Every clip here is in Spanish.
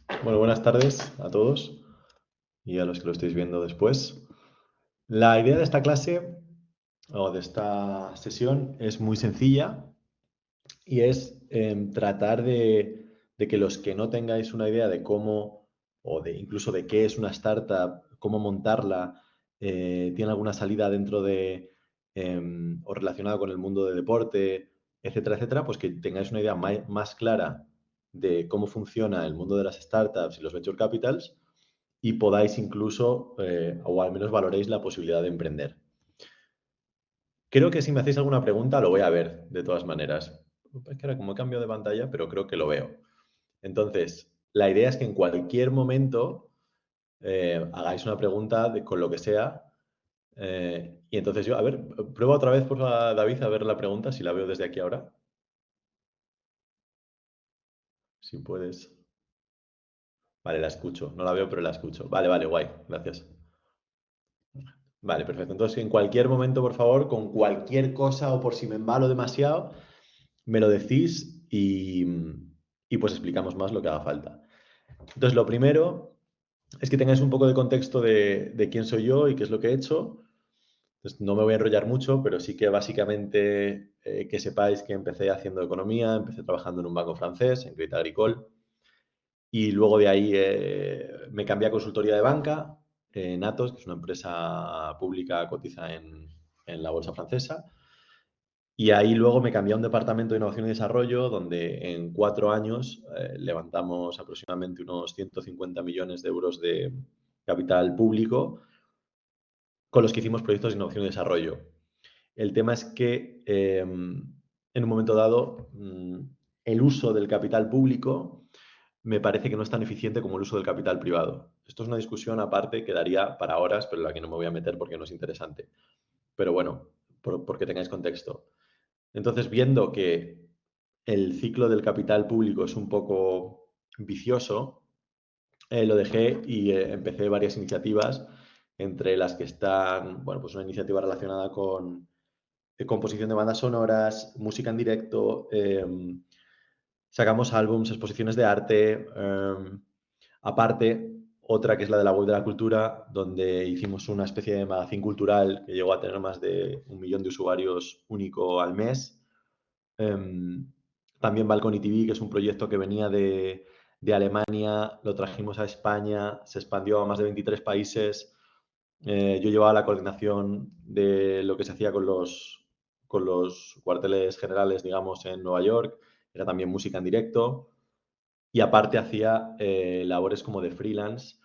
Bueno, buenas tardes a todos y a los que lo estéis viendo después. La idea de esta clase o de esta sesión es muy sencilla y es tratar de que los que no tengáis una idea de cómo o de incluso de qué es una startup, cómo montarla, tiene alguna salida dentro de o relacionada con el mundo de deporte, etcétera, etcétera, pues que tengáis una idea más clara de cómo funciona el mundo de las startups y los venture capitals y podáis incluso, o al menos valoréis la posibilidad de emprender. Creo que si me hacéis alguna pregunta lo voy a ver, de todas maneras. Es que ahora como cambio de pantalla, pero creo que lo veo. Entonces, la idea es que en cualquier momento hagáis una pregunta con lo que sea. Y entonces yo, a ver, prueba otra vez, por favor, David, a ver la pregunta, si la veo desde aquí ahora. Si puedes. Vale, la escucho. No la veo, pero la escucho. Vale, vale, guay. Gracias. Vale, perfecto. Entonces, en cualquier momento, por favor, con cualquier cosa o por si me embalo demasiado, me lo decís y pues explicamos más lo que haga falta. Entonces, lo primero es que tengáis un poco de contexto de quién soy yo y qué es lo que he hecho. Entonces, no me voy a enrollar mucho, pero sí que básicamente que sepáis que empecé haciendo economía, empecé trabajando en un banco francés, en Crédit Agricole, y luego de ahí me cambié a consultoría de banca, en Atos, que es una empresa pública, cotiza en la bolsa francesa. Y ahí luego me cambié a un departamento de innovación y desarrollo, donde en 4 años levantamos aproximadamente unos 150 millones de euros de capital público, con los que hicimos proyectos de innovación y desarrollo. El tema es que en un momento dado el uso del capital público me parece que no es tan eficiente como el uso del capital privado. Esto es una discusión aparte que daría para horas, pero en la que no me voy a meter porque no es interesante. Pero bueno, porque tengáis contexto. Entonces, viendo que el ciclo del capital público es un poco vicioso, lo dejé y empecé varias iniciativas, entre las que están, bueno, pues una iniciativa relacionada con composición de bandas sonoras, música en directo, sacamos álbums, exposiciones de arte, aparte otra que es la de la web de la cultura, donde hicimos una especie de magazine cultural que llegó a tener más de 1 millón de usuarios único al mes. Em, También Balcony TV, que es un proyecto que venía de Alemania, lo trajimos a España, se expandió a más de 23 países. Yo llevaba la coordinación de lo que se hacía con los cuarteles generales, digamos, en Nueva York. Era también música en directo. Y aparte hacía labores como de freelance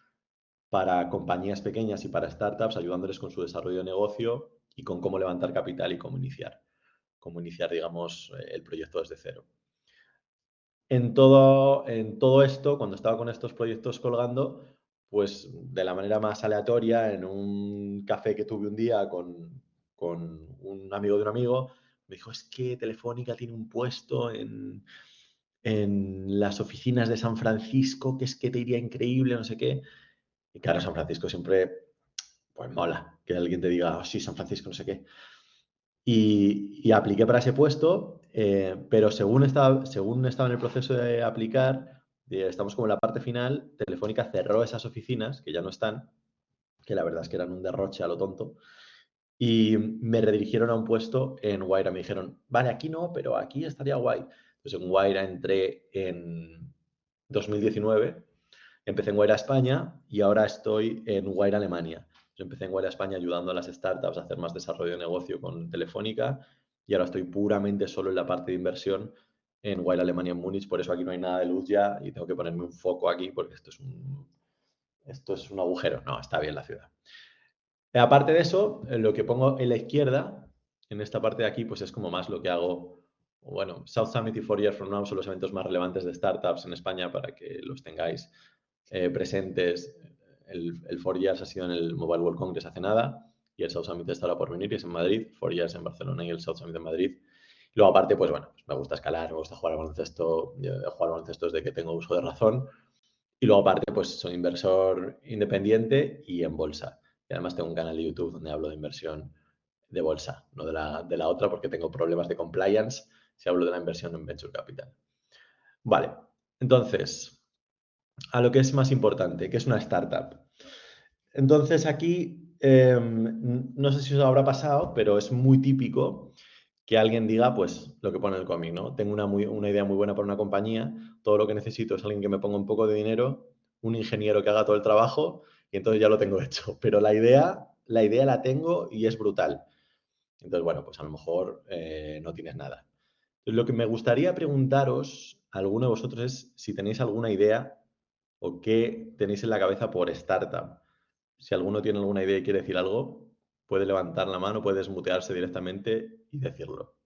para compañías pequeñas y para startups, ayudándoles con su desarrollo de negocio y con cómo levantar capital y cómo iniciar, digamos, el proyecto desde cero. En todo esto, cuando estaba con estos proyectos colgando, pues de la manera más aleatoria, en un café que tuve un día con un amigo de un amigo, me dijo, es que Telefónica tiene un puesto en las oficinas de San Francisco, que es que te iría increíble, no sé qué. Y claro, San Francisco siempre, pues mola, que alguien te diga, oh, sí, San Francisco, no sé qué. Y apliqué para ese puesto, pero según estaba en el proceso de aplicar, estamos como en la parte final, Telefónica cerró esas oficinas, que ya no están, que la verdad es que eran un derroche a lo tonto, y me redirigieron a un puesto en Wayra. Me dijeron, vale, aquí no, pero aquí estaría guay. Entonces en Wayra entré en 2019, empecé en Wayra España y ahora estoy en Wayra Alemania. Yo empecé en Wayra España ayudando a las startups a hacer más desarrollo de negocio con Telefónica y ahora estoy puramente solo en la parte de inversión en Wayra Alemania en Múnich. Por eso aquí no hay nada de luz ya y tengo que ponerme un foco aquí porque esto es un agujero. No, está bien la ciudad. Aparte de eso, lo que pongo en la izquierda, en esta parte de aquí, pues es como más lo que hago. Bueno, South Summit y 4 Years From Now son los eventos más relevantes de startups en España para que los tengáis presentes. El 4 Years ha sido en el Mobile World Congress hace nada y el South Summit está ahora por venir y es en Madrid. 4 Years en Barcelona y el South Summit en Madrid. Y luego aparte, pues bueno, pues me gusta escalar, me gusta jugar al baloncesto. Yo he jugado al baloncesto desde que tengo uso de razón. Y luego aparte, pues soy inversor independiente y en bolsa. Y además tengo un canal de YouTube donde hablo de inversión de bolsa, no de la otra, porque tengo problemas de compliance si hablo de la inversión en venture capital. Vale, entonces, a lo que es más importante, que es una startup. Entonces aquí, no sé si os habrá pasado, pero es muy típico que alguien diga, pues, lo que pone en el cómic, ¿no? Tengo una idea muy buena para una compañía, todo lo que necesito es alguien que me ponga un poco de dinero, un ingeniero que haga todo el trabajo, y entonces ya lo tengo hecho. Pero la idea la tengo y es brutal. Entonces, bueno, pues a lo mejor no tienes nada. Entonces, lo que me gustaría preguntaros a alguno de vosotros es si tenéis alguna idea o qué tenéis en la cabeza por startup. Si alguno tiene alguna idea y quiere decir algo, puede levantar la mano, puede desmutearse directamente y decirlo.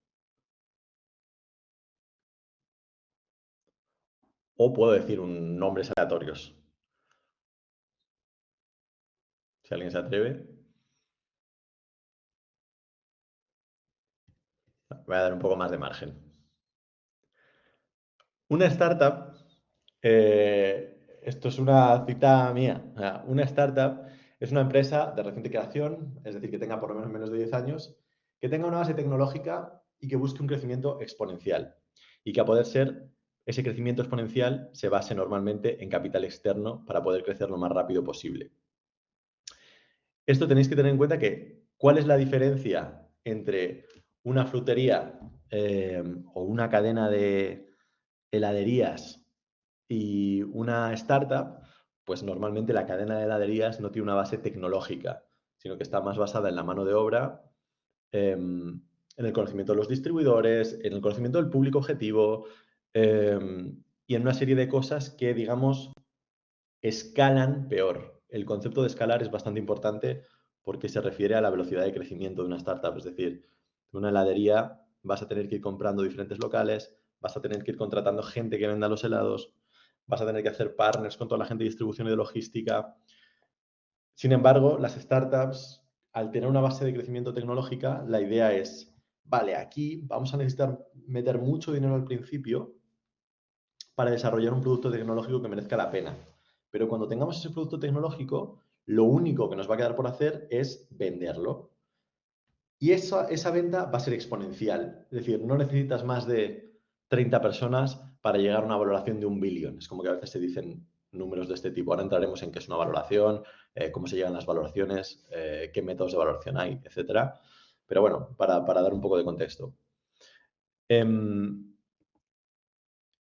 O puedo decir un nombres aleatorios. Si alguien se atreve, voy a dar un poco más de margen. Una startup, esto es una cita mía, o sea, una startup es una empresa de reciente creación, es decir, que tenga por lo menos de 10 años, que tenga una base tecnológica y que busque un crecimiento exponencial. Y que a poder ser, ese crecimiento exponencial se base normalmente en capital externo para poder crecer lo más rápido posible. Esto tenéis que tener en cuenta que, ¿cuál es la diferencia entre una frutería o una cadena de heladerías y una startup? Pues normalmente la cadena de heladerías no tiene una base tecnológica, sino que está más basada en la mano de obra, en el conocimiento de los distribuidores, en el conocimiento del público objetivo y en una serie de cosas que, digamos, escalan peor. El concepto de escalar es bastante importante porque se refiere a la velocidad de crecimiento de una startup. Es decir, en una heladería vas a tener que ir comprando diferentes locales, vas a tener que ir contratando gente que venda los helados, vas a tener que hacer partners con toda la gente de distribución y de logística. Sin embargo, las startups, al tener una base de crecimiento tecnológica, la idea es, vale, aquí vamos a necesitar meter mucho dinero al principio para desarrollar un producto tecnológico que merezca la pena. Pero cuando tengamos ese producto tecnológico, lo único que nos va a quedar por hacer es venderlo. Y esa venta va a ser exponencial. Es decir, no necesitas más de 30 personas para llegar a una valoración de 1 billón. Es como que a veces se dicen números de este tipo. Ahora entraremos en qué es una valoración, cómo se llegan las valoraciones, qué métodos de valoración hay, etcétera. Pero bueno, para dar un poco de contexto.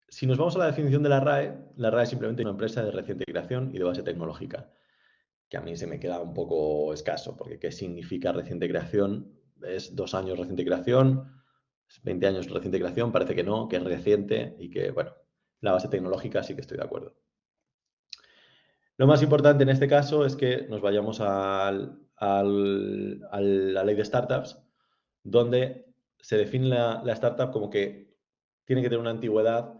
Si nos vamos a la definición de la RAE es simplemente una empresa de reciente creación y de base tecnológica, que a mí se me queda un poco escaso, porque ¿qué significa reciente creación? ¿Es 2 años reciente creación? ¿Es 20 años reciente creación? Parece que no, que es reciente y que, bueno, la base tecnológica sí que estoy de acuerdo. Lo más importante en este caso es que nos vayamos a la ley de startups, donde se define la startup como que tiene que tener una antigüedad,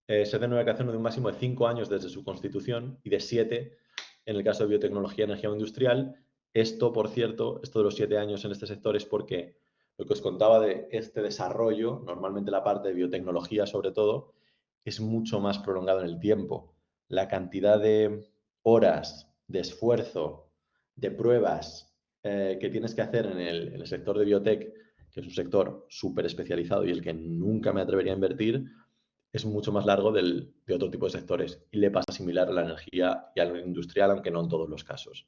se tiene una creación de un máximo de 5 años desde su constitución y de 7 en el caso de biotecnología, energía industrial. Esto, por cierto, esto de los 7 años en este sector es porque lo que os contaba de este desarrollo, normalmente la parte de biotecnología sobre todo, es mucho más prolongado en el tiempo. La cantidad de horas de esfuerzo, de pruebas que tienes que hacer en el sector de biotech, que es un sector súper especializado y el que nunca me atrevería a invertir, es mucho más largo de otro tipo de sectores. Y le pasa similar a la energía y a lo industrial, aunque no en todos los casos.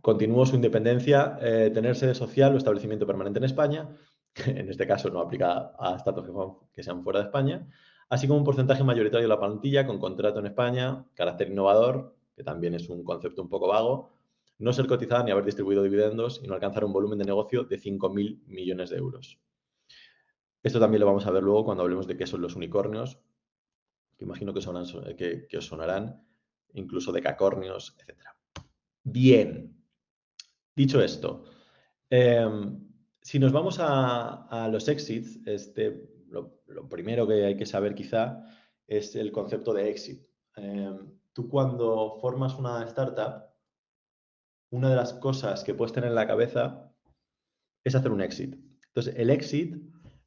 Continúo su independencia, tener sede social o establecimiento permanente en España, que en este caso no aplica a estatus que sean fuera de España, así como un porcentaje mayoritario de la plantilla con contrato en España, carácter innovador, que también es un concepto un poco vago, no ser cotizada ni haber distribuido dividendos y no alcanzar un volumen de negocio de 5.000 millones de euros. Esto también lo vamos a ver luego cuando hablemos de qué son los unicornios, que imagino que os sonarán, incluso de cacornios, etc. Bien, dicho esto, si nos vamos a los exits, lo primero que hay que saber quizá es el concepto de exit. Tú cuando formas una startup, una de las cosas que puedes tener en la cabeza es hacer un exit. Entonces, el exit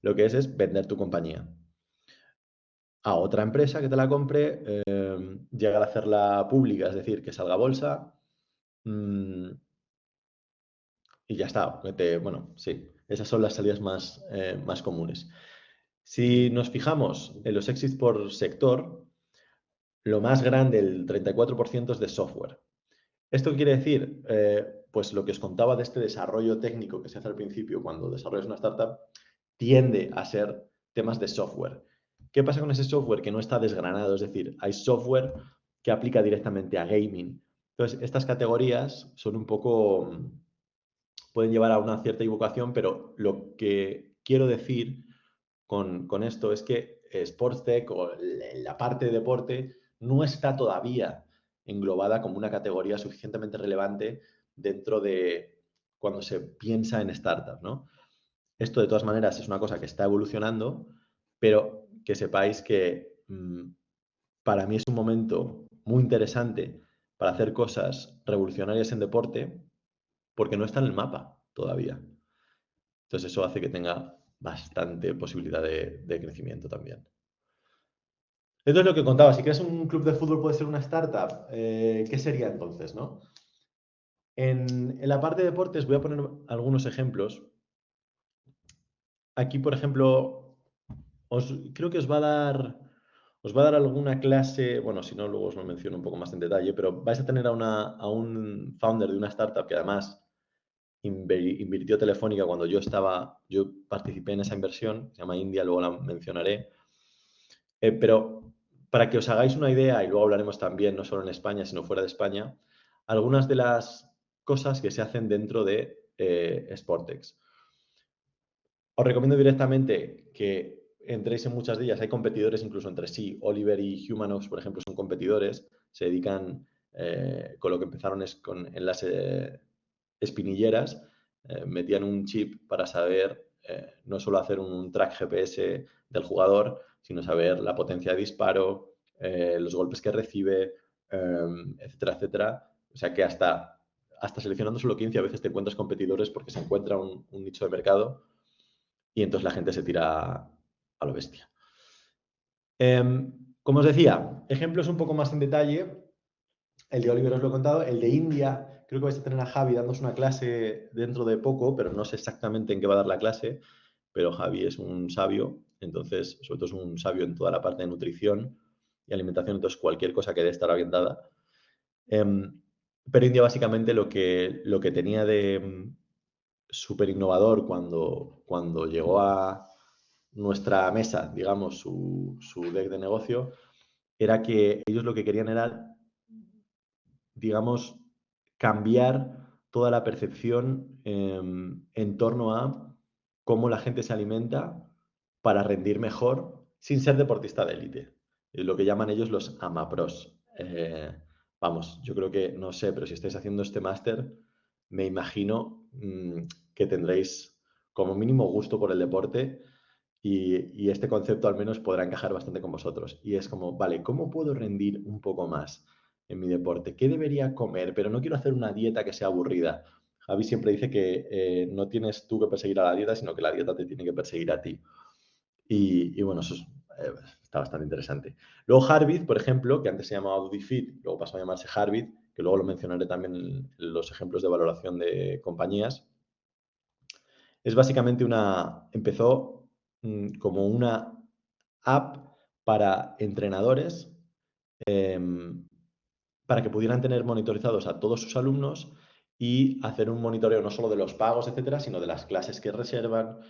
lo que es vender tu compañía a otra empresa que te la compre, llegar a hacerla pública, es decir, que salga a bolsa, mm, y ya está. Bueno, sí, esas son las salidas más comunes. Si nos fijamos en los exits por sector, lo más grande, el 34%, es de software. ¿Esto qué quiere decir? Pues lo que os contaba de este desarrollo técnico que se hace al principio cuando desarrollas una startup, tiende a ser temas de software. ¿Qué pasa con ese software que no está desgranado? Es decir, hay software que aplica directamente a gaming. Entonces, estas categorías son un poco, pueden llevar a una cierta equivocación, pero lo que quiero decir con esto es que Sports Tech o la parte de deporte no está todavía englobada como una categoría suficientemente relevante dentro de cuando se piensa en startups, ¿no? Esto de todas maneras es una cosa que está evolucionando, pero que sepáis que para mí es un momento muy interesante para hacer cosas revolucionarias en deporte porque no está en el mapa todavía. Entonces eso hace que tenga bastante posibilidad de crecimiento también. Esto es lo que contaba. Si creas un club de fútbol puede ser una startup. ¿Qué sería entonces, no? En la parte de deportes voy a poner algunos ejemplos. Aquí, por ejemplo, creo que os va a dar alguna clase, bueno, si no, luego os lo menciono un poco más en detalle, pero vais a tener a un founder de una startup que además invirtió Telefónica cuando yo participé en esa inversión, se llama India, luego la mencionaré. Pero para que os hagáis una idea, y luego hablaremos también, no solo en España, sino fuera de España, algunas de las cosas que se hacen dentro de Sportex. Os recomiendo directamente que entréis en muchas de ellas. Hay competidores incluso entre sí. Oliver y Humanox, por ejemplo, son competidores. Se dedican, con lo que empezaron es en las espinilleras. Metían un chip para saber no solo hacer un track GPS del jugador, sino saber la potencia de disparo, los golpes que recibe, etcétera, etcétera. O sea que hasta seleccionando solo 15 a veces te encuentras competidores porque se encuentra un nicho de mercado y entonces la gente se tira a lo bestia. Como os decía, ejemplos un poco más en detalle. El de Oliver os lo he contado. El de India, creo que vais a tener a Javi dándonos una clase dentro de poco, pero no sé exactamente en qué va a dar la clase. Pero Javi es un sabio, entonces, sobre todo es un sabio en toda la parte de nutrición y alimentación, entonces cualquier cosa que dé estará orientada. Pero India básicamente lo que tenía de súper innovador cuando llegó a nuestra mesa, digamos, su deck de negocio, era que ellos lo que querían era, digamos, cambiar toda la percepción en torno a cómo la gente se alimenta para rendir mejor sin ser deportista de élite. Es lo que llaman ellos los AMAPROS. Vamos, yo creo que, no sé, pero si estáis haciendo este máster, me imagino que tendréis como mínimo gusto por el deporte y este concepto al menos podrá encajar bastante con vosotros. Y es como, vale, ¿cómo puedo rendir un poco más en mi deporte? ¿Qué debería comer? Pero no quiero hacer una dieta que sea aburrida. Javi siempre dice que no tienes tú que perseguir a la dieta, sino que la dieta te tiene que perseguir a ti. Y bueno, eso está bastante interesante. Luego Harvit, por ejemplo, que antes se llamaba DutyFit, luego pasó a llamarse Harvit, que luego lo mencionaré también en los ejemplos de valoración de compañías. Es básicamente empezó como una app para entrenadores para que pudieran tener monitorizados a todos sus alumnos y hacer un monitoreo no solo de los pagos, etcétera, sino de las clases que reservan,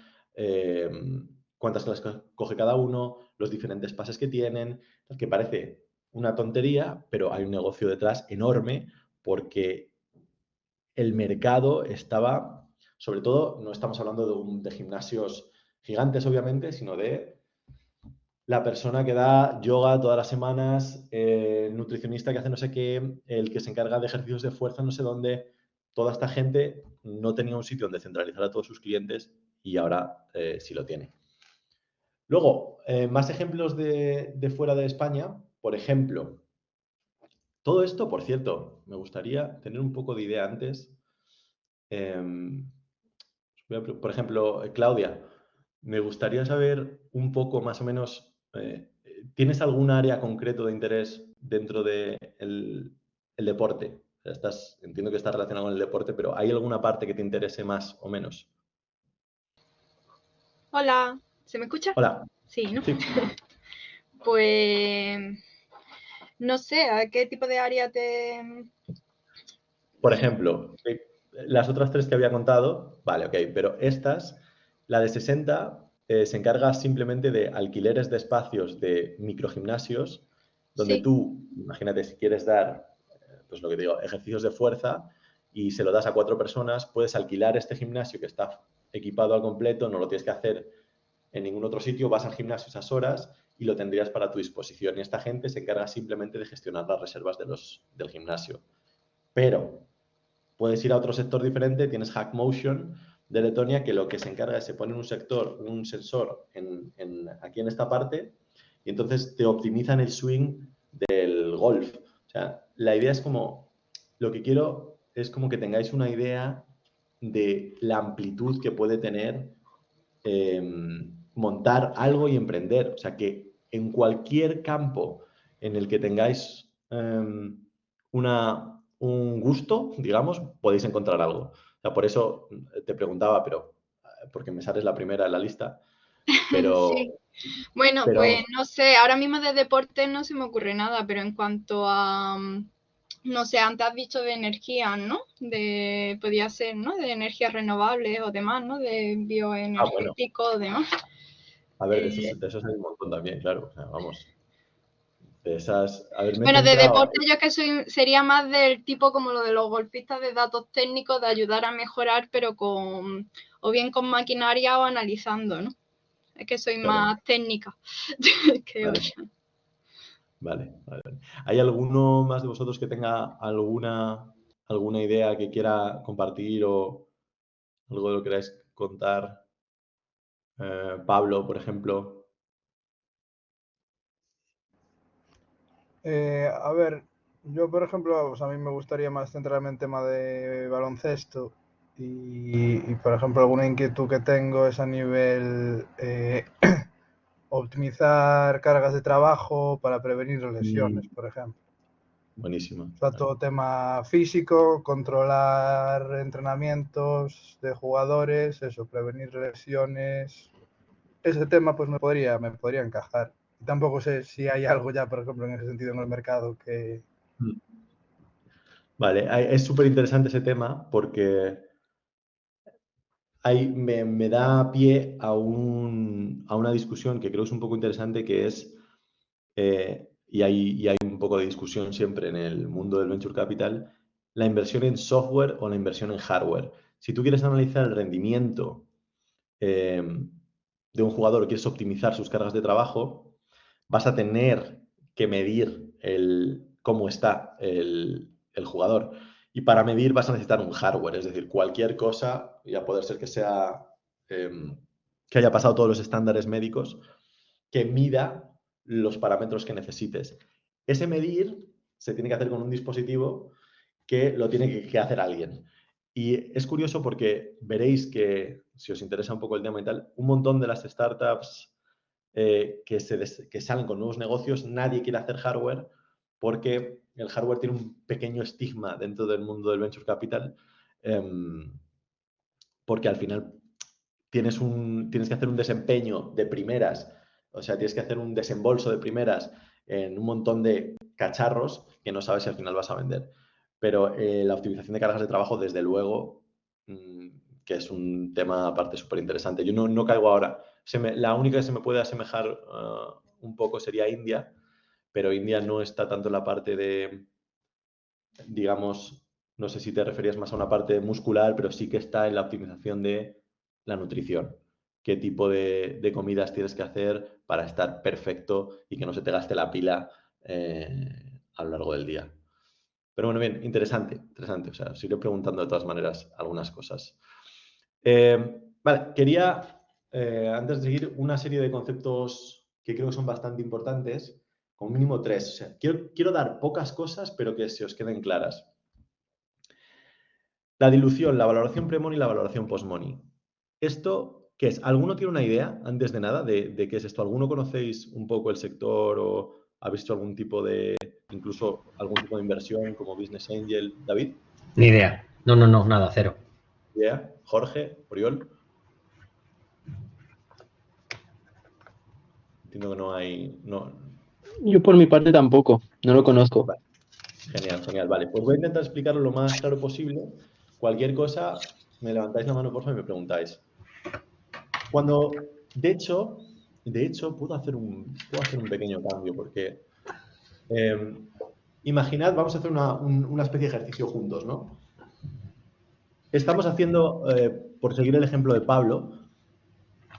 cuántas clases coge cada uno, los diferentes pases que tienen, que parece una tontería, pero hay un negocio detrás enorme porque el mercado estaba, sobre todo, no estamos hablando de gimnasios gigantes, obviamente, sino de la persona que da yoga todas las semanas, el nutricionista que hace no sé qué, el que se encarga de ejercicios de fuerza no sé dónde. Toda esta gente no tenía un sitio donde centralizar a todos sus clientes y ahora sí lo tiene. Luego, más ejemplos de fuera de España. Por ejemplo, todo esto, por cierto, me gustaría tener un poco de idea antes. Por ejemplo, Claudia, me gustaría saber un poco más o menos, ¿tienes algún área concreto de interés dentro del el deporte? O sea, entiendo que estás relacionado con el deporte, pero ¿hay alguna parte que te interese más o menos? Hola, ¿se me escucha? Hola, Sí, ¿no? sí. Pues no sé, ¿a qué tipo de área te...? Por ejemplo, las otras tres que había contado, vale, ok, pero estas, la de 60, se encarga simplemente de alquileres de espacios de microgimnasios, donde Sí, tú, imagínate, si quieres dar, pues lo que digo, ejercicios de fuerza y se lo das a 4 personas, puedes alquilar este gimnasio que está equipado al completo, no lo tienes que hacer en ningún otro sitio, vas al gimnasio esas horas y lo tendrías para tu disposición. Y esta gente se encarga simplemente de gestionar las reservas del gimnasio. Pero puedes ir a otro sector diferente, tienes HackMotion de Letonia, que lo que se encarga es se pone un sensor aquí en esta parte, y entonces te optimizan el swing del golf. O sea, la idea es como, lo que quiero es como que tengáis una idea de la amplitud que puede tener eh, montar algo y emprender. O sea, que en cualquier campo en el que tengáis un gusto, digamos, podéis encontrar algo. O sea, por eso te preguntaba, pero porque me sales la primera en la lista, pero, sí. Bueno, pero pues vamos, no sé, ahora mismo de deporte no se me ocurre nada, pero en cuanto a, no sé, antes has dicho de energía, ¿no? Podía ser, ¿no? De energías renovables o demás, ¿no? De bueno, bioenergético o demás. a ver, Eh, de esos hay un montón también, claro. O sea, vamos, de esas, a ver, me he bueno, de centrado, deporte yo es que sería más del tipo como lo de los golfistas de datos técnicos, de ayudar a mejorar, pero o bien con maquinaria o analizando, ¿no? Es que soy claro, más técnica que vale. otra. Vale, vale, vale. ¿Hay alguno más de vosotros que tenga alguna idea que quiera compartir o algo de lo que queráis contar? Pablo, por ejemplo. A ver, yo por ejemplo, pues a mí me gustaría más centrarme en tema de baloncesto y, por ejemplo alguna inquietud que tengo es a nivel optimizar cargas de trabajo para prevenir lesiones, Mm, por ejemplo. buenísimo. O sea, Vale. todo tema físico, controlar entrenamientos de jugadores, eso, prevenir lesiones. Ese tema pues me podría encajar. Tampoco sé si hay algo ya, por ejemplo, en ese sentido en el mercado que... Mm. Vale, es súper interesante ese tema porque me da pie a una discusión que creo es un poco interesante, que es, y hay un poco de discusión siempre en el mundo del venture capital, la inversión en software o la inversión en hardware. Si tú quieres analizar el rendimiento de un jugador o quieres optimizar sus cargas de trabajo, vas a tener que medir cómo está el jugador. Y para medir vas a necesitar un hardware, es decir, cualquier cosa, y a poder ser que sea que haya pasado todos los estándares médicos, que mida los parámetros que necesites. Ese medir se tiene que hacer con un dispositivo que lo tiene que hacer alguien. Y es curioso porque veréis que, si os interesa un poco el tema y tal, un montón de las startups que salen con nuevos negocios, nadie quiere hacer hardware porque el hardware tiene un pequeño estigma dentro del mundo del venture capital, porque al final tienes que hacer un desempeño de primeras, o sea, tienes que hacer un desembolso de primeras en un montón de cacharros que no sabes si al final vas a vender. Pero la optimización de cargas de trabajo, desde luego, mmm, que es un tema aparte súper interesante. Yo no caigo ahora. La única que se me puede asemejar un poco sería India, pero India no está tanto en la parte de, digamos, no sé si te referías más a una parte muscular, pero sí que está en la optimización de la nutrición. Qué tipo de comidas tienes que hacer para estar perfecto y que no se te gaste la pila a lo largo del día. Pero bueno, bien, interesante, interesante. O sea, os iré preguntando de todas maneras algunas cosas. Vale, quería, antes de seguir, una serie de conceptos que creo que son bastante importantes, con mínimo tres. O sea, quiero dar pocas cosas, pero que se os queden claras. La dilución, la valoración pre-money y la valoración post-money. ¿Esto qué es? ¿Alguno tiene una idea, antes de nada, de qué es esto? ¿Alguno conocéis un poco el sector o habéis visto algún tipo de, incluso algún tipo de inversión como Business Angel? David, Ni idea. No, no, no, nada, cero. idea. Jorge, Oriol. Entiendo que no hay. No. Yo por mi parte tampoco, no lo conozco. Vale. Genial, genial. Vale, pues voy a intentar explicarlo lo más claro posible. Cualquier cosa, me levantáis la mano, por favor, y me preguntáis. De hecho, puedo hacer un pequeño cambio, porque imaginad, vamos a hacer una especie de ejercicio juntos, ¿no? Estamos haciendo, por seguir el ejemplo de Pablo,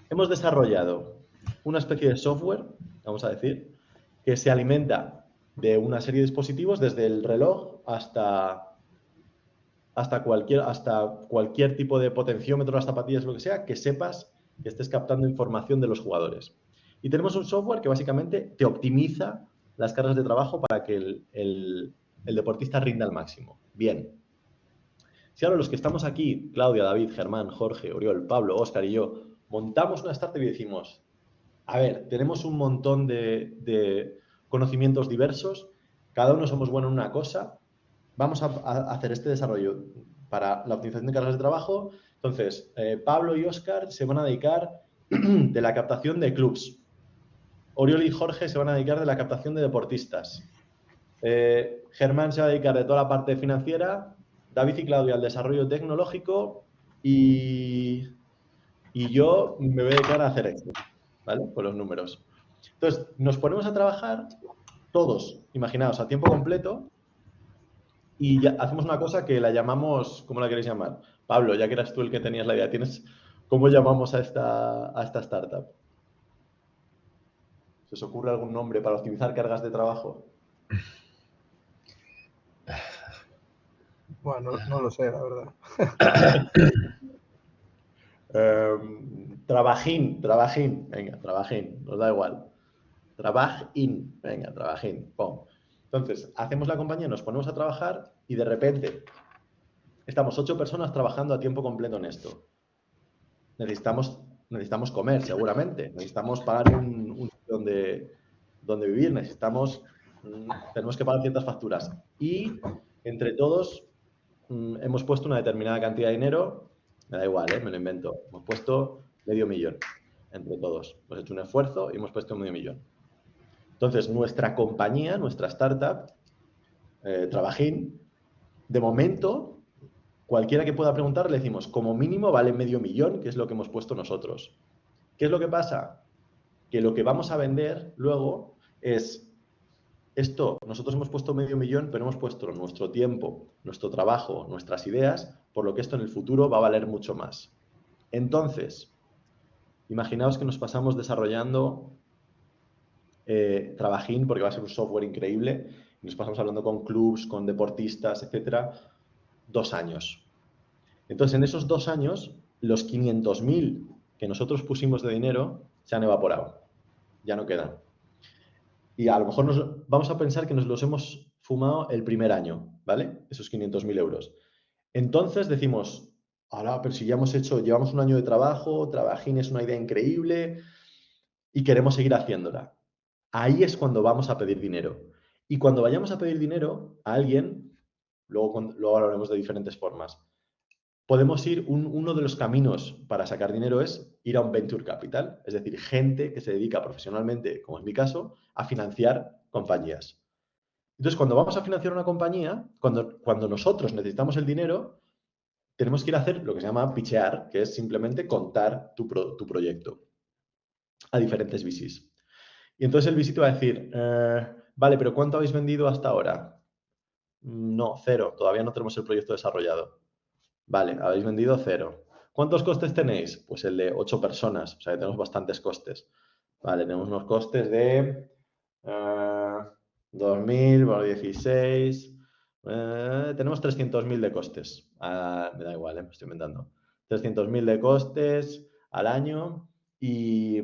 hemos desarrollado una especie de software, vamos a decir, que se alimenta de una serie de dispositivos, desde el reloj hasta cualquier tipo de potenciómetro, las zapatillas, lo que sea, que sepas que estés captando información de los jugadores. Y tenemos un software que básicamente te optimiza las cargas de trabajo para que el deportista rinda al máximo. Bien. Si ahora los que estamos aquí, Claudia, David, Germán, Jorge, Oriol, Pablo, Óscar y yo, montamos una startup y decimos, a ver, tenemos un montón de conocimientos diversos, cada uno somos buenos en una cosa, vamos a hacer este desarrollo para la optimización de cargas de trabajo. Entonces, Pablo y Óscar se van a dedicar de la captación de clubs. Oriol y Jorge se van a dedicar de la captación de deportistas. Germán se va a dedicar de toda la parte financiera, David y Claudia al desarrollo tecnológico y yo me voy a dedicar a hacer Excel, ¿vale? Con los números. Entonces, nos ponemos a trabajar todos, imaginaos, a tiempo completo y ya hacemos una cosa que la llamamos, ¿cómo la queréis llamar? Pablo, ya que eras tú el que tenías la idea, ¿cómo llamamos a esta startup? ¿Se os ocurre algún nombre para optimizar cargas de trabajo? Bueno, no lo sé, la verdad. Trabajín, venga, trabajín, nos da igual. Trabajín, venga, trabajín, pum. Entonces, hacemos la compañía, nos ponemos a trabajar y de repente estamos 8 personas trabajando a tiempo completo en esto. Necesitamos comer, seguramente. Necesitamos pagar un donde vivir. Tenemos que pagar ciertas facturas. Y entre todos hemos puesto una determinada cantidad de dinero. Me da igual, me lo invento. Hemos puesto $500,000 entre todos. Hemos hecho un esfuerzo y hemos puesto $500,000. Entonces, nuestra compañía, nuestra startup, Trabajín, de momento, cualquiera que pueda preguntar, le decimos, como mínimo vale $500,000, que es lo que hemos puesto nosotros. ¿Qué es lo que pasa? Que lo que vamos a vender luego es esto. Nosotros hemos puesto $500,000, pero hemos puesto nuestro tiempo, nuestro trabajo, nuestras ideas, por lo que esto en el futuro va a valer mucho más. Entonces, imaginaos que nos pasamos desarrollando Trabajín, porque va a ser un software increíble, y nos pasamos hablando con clubs, con deportistas, etcétera, 2 años. Entonces, en esos 2 años, los 500,000 que nosotros pusimos de dinero se han evaporado. Ya no quedan. Y a lo mejor vamos a pensar que nos los hemos fumado el primer año, ¿vale? Esos 500,000 euros. Entonces decimos, ahora, pero si ya llevamos un año de trabajo, Trabajín es una idea increíble y queremos seguir haciéndola. Ahí es cuando vamos a pedir dinero. Y cuando vayamos a pedir dinero a alguien, luego hablaremos de diferentes formas, podemos ir, uno de los caminos para sacar dinero es ir a un venture capital, es decir, gente que se dedica profesionalmente, como es mi caso, a financiar compañías. Entonces, cuando vamos a financiar una compañía, cuando nosotros necesitamos el dinero, tenemos que ir a hacer lo que se llama pitchear, que es simplemente contar tu proyecto a diferentes VCs. Y entonces el VC te va a decir, vale, pero ¿cuánto habéis vendido hasta ahora? No, 0, todavía no tenemos el proyecto desarrollado. Vale, habéis vendido 0. ¿Cuántos costes tenéis? Pues el de 8 personas, o sea que tenemos bastantes costes. Vale, tenemos unos costes de 2.000 por 16. Tenemos 300.000 de costes. Me da igual, me estoy inventando. 300.000 de costes al año y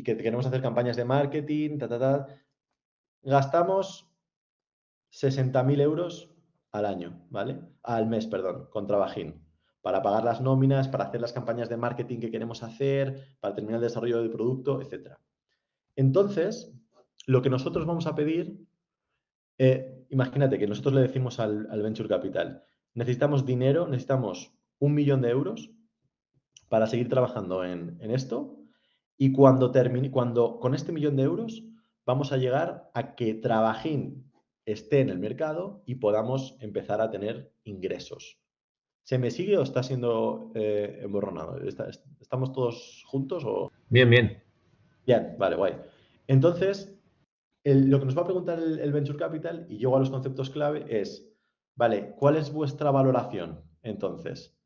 que queremos hacer campañas de marketing, Gastamos 60.000 euros al año, ¿vale? Al mes, perdón, con Trabajín. Para pagar las nóminas, para hacer las campañas de marketing que queremos hacer, para terminar el desarrollo del producto, etc. Entonces, lo que nosotros vamos a pedir, imagínate que nosotros le decimos al Venture Capital, necesitamos dinero, necesitamos 1.000.000 de euros para seguir trabajando en esto y cuando con este 1.000.000 de euros vamos a llegar a que Trabajín esté en el mercado y podamos empezar a tener ingresos. ¿Se me sigue o está siendo emborronado? ¿Estamos todos juntos o...? Bien, bien. Bien, vale, guay. Entonces, lo que nos va a preguntar el Venture Capital, y llego a los conceptos clave, es, vale, ¿cuál es vuestra valoración? Entonces,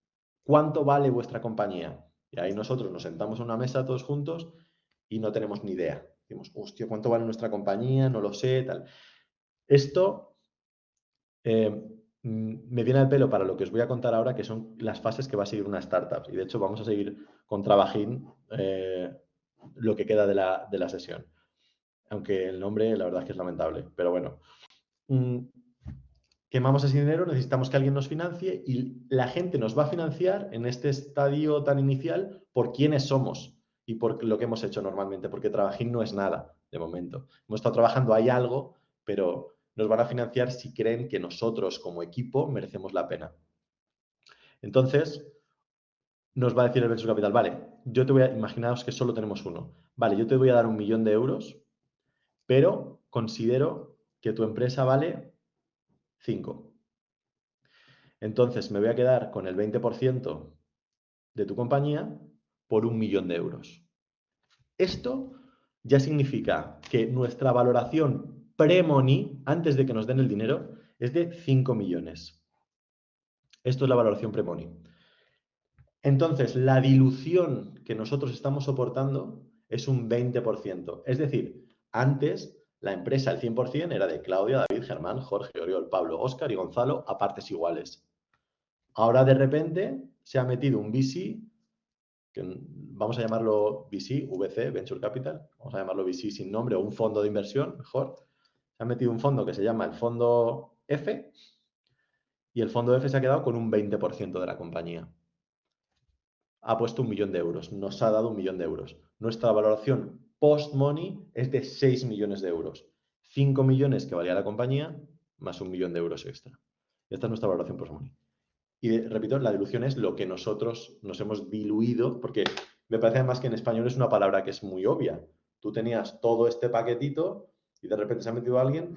¿cuánto vale vuestra compañía? Y ahí nosotros nos sentamos en una mesa todos juntos y no tenemos ni idea. Decimos, hostia, ¿cuánto vale nuestra compañía? No lo sé, tal. Esto me viene al pelo para lo que os voy a contar ahora, que son las fases que va a seguir una startup. Y de hecho vamos a seguir con Trabajín lo que queda de la sesión. Aunque el nombre la verdad es que es lamentable. Pero bueno, quemamos ese dinero, necesitamos que alguien nos financie y la gente nos va a financiar en este estadio tan inicial por quiénes somos y por lo que hemos hecho normalmente, porque Trabajín no es nada de momento. Hemos estado trabajando, hay algo, pero nos van a financiar si creen que nosotros como equipo merecemos la pena. Entonces, nos va a decir el Venture Capital, vale, yo te voy a, imaginaos que solo tenemos uno, vale, yo te voy a dar 1 millón de euros, pero considero que tu empresa vale 5. Entonces me voy a quedar con el 20% de tu compañía por 1 millón de euros. Esto ya significa que nuestra valoración pre-money, antes de que nos den el dinero, es de 5 millones. Esto es la valoración pre-money. Entonces, la dilución que nosotros estamos soportando es un 20%. Es decir, antes la empresa, el 100%, era de Claudia, David, Germán, Jorge, Oriol, Pablo, Óscar y Gonzalo a partes iguales. Ahora de repente se ha metido un VC, que vamos a llamarlo VC, VC, Venture Capital, vamos a llamarlo VC sin nombre, o un fondo de inversión, mejor. Se ha metido un fondo que se llama el fondo F y el fondo F se ha quedado con un 20% de la compañía. Ha puesto 1 millón de euros, nos ha dado 1 millón de euros. Nuestra valoración post-money es de 6 millones de euros. 5 millones que valía la compañía, más 1 millón de euros extra. Esta es nuestra valoración post-money. Y repito, la dilución es lo que nosotros nos hemos diluido, porque me parece además que en español es una palabra que es muy obvia. Tú tenías todo este paquetito y de repente se ha metido alguien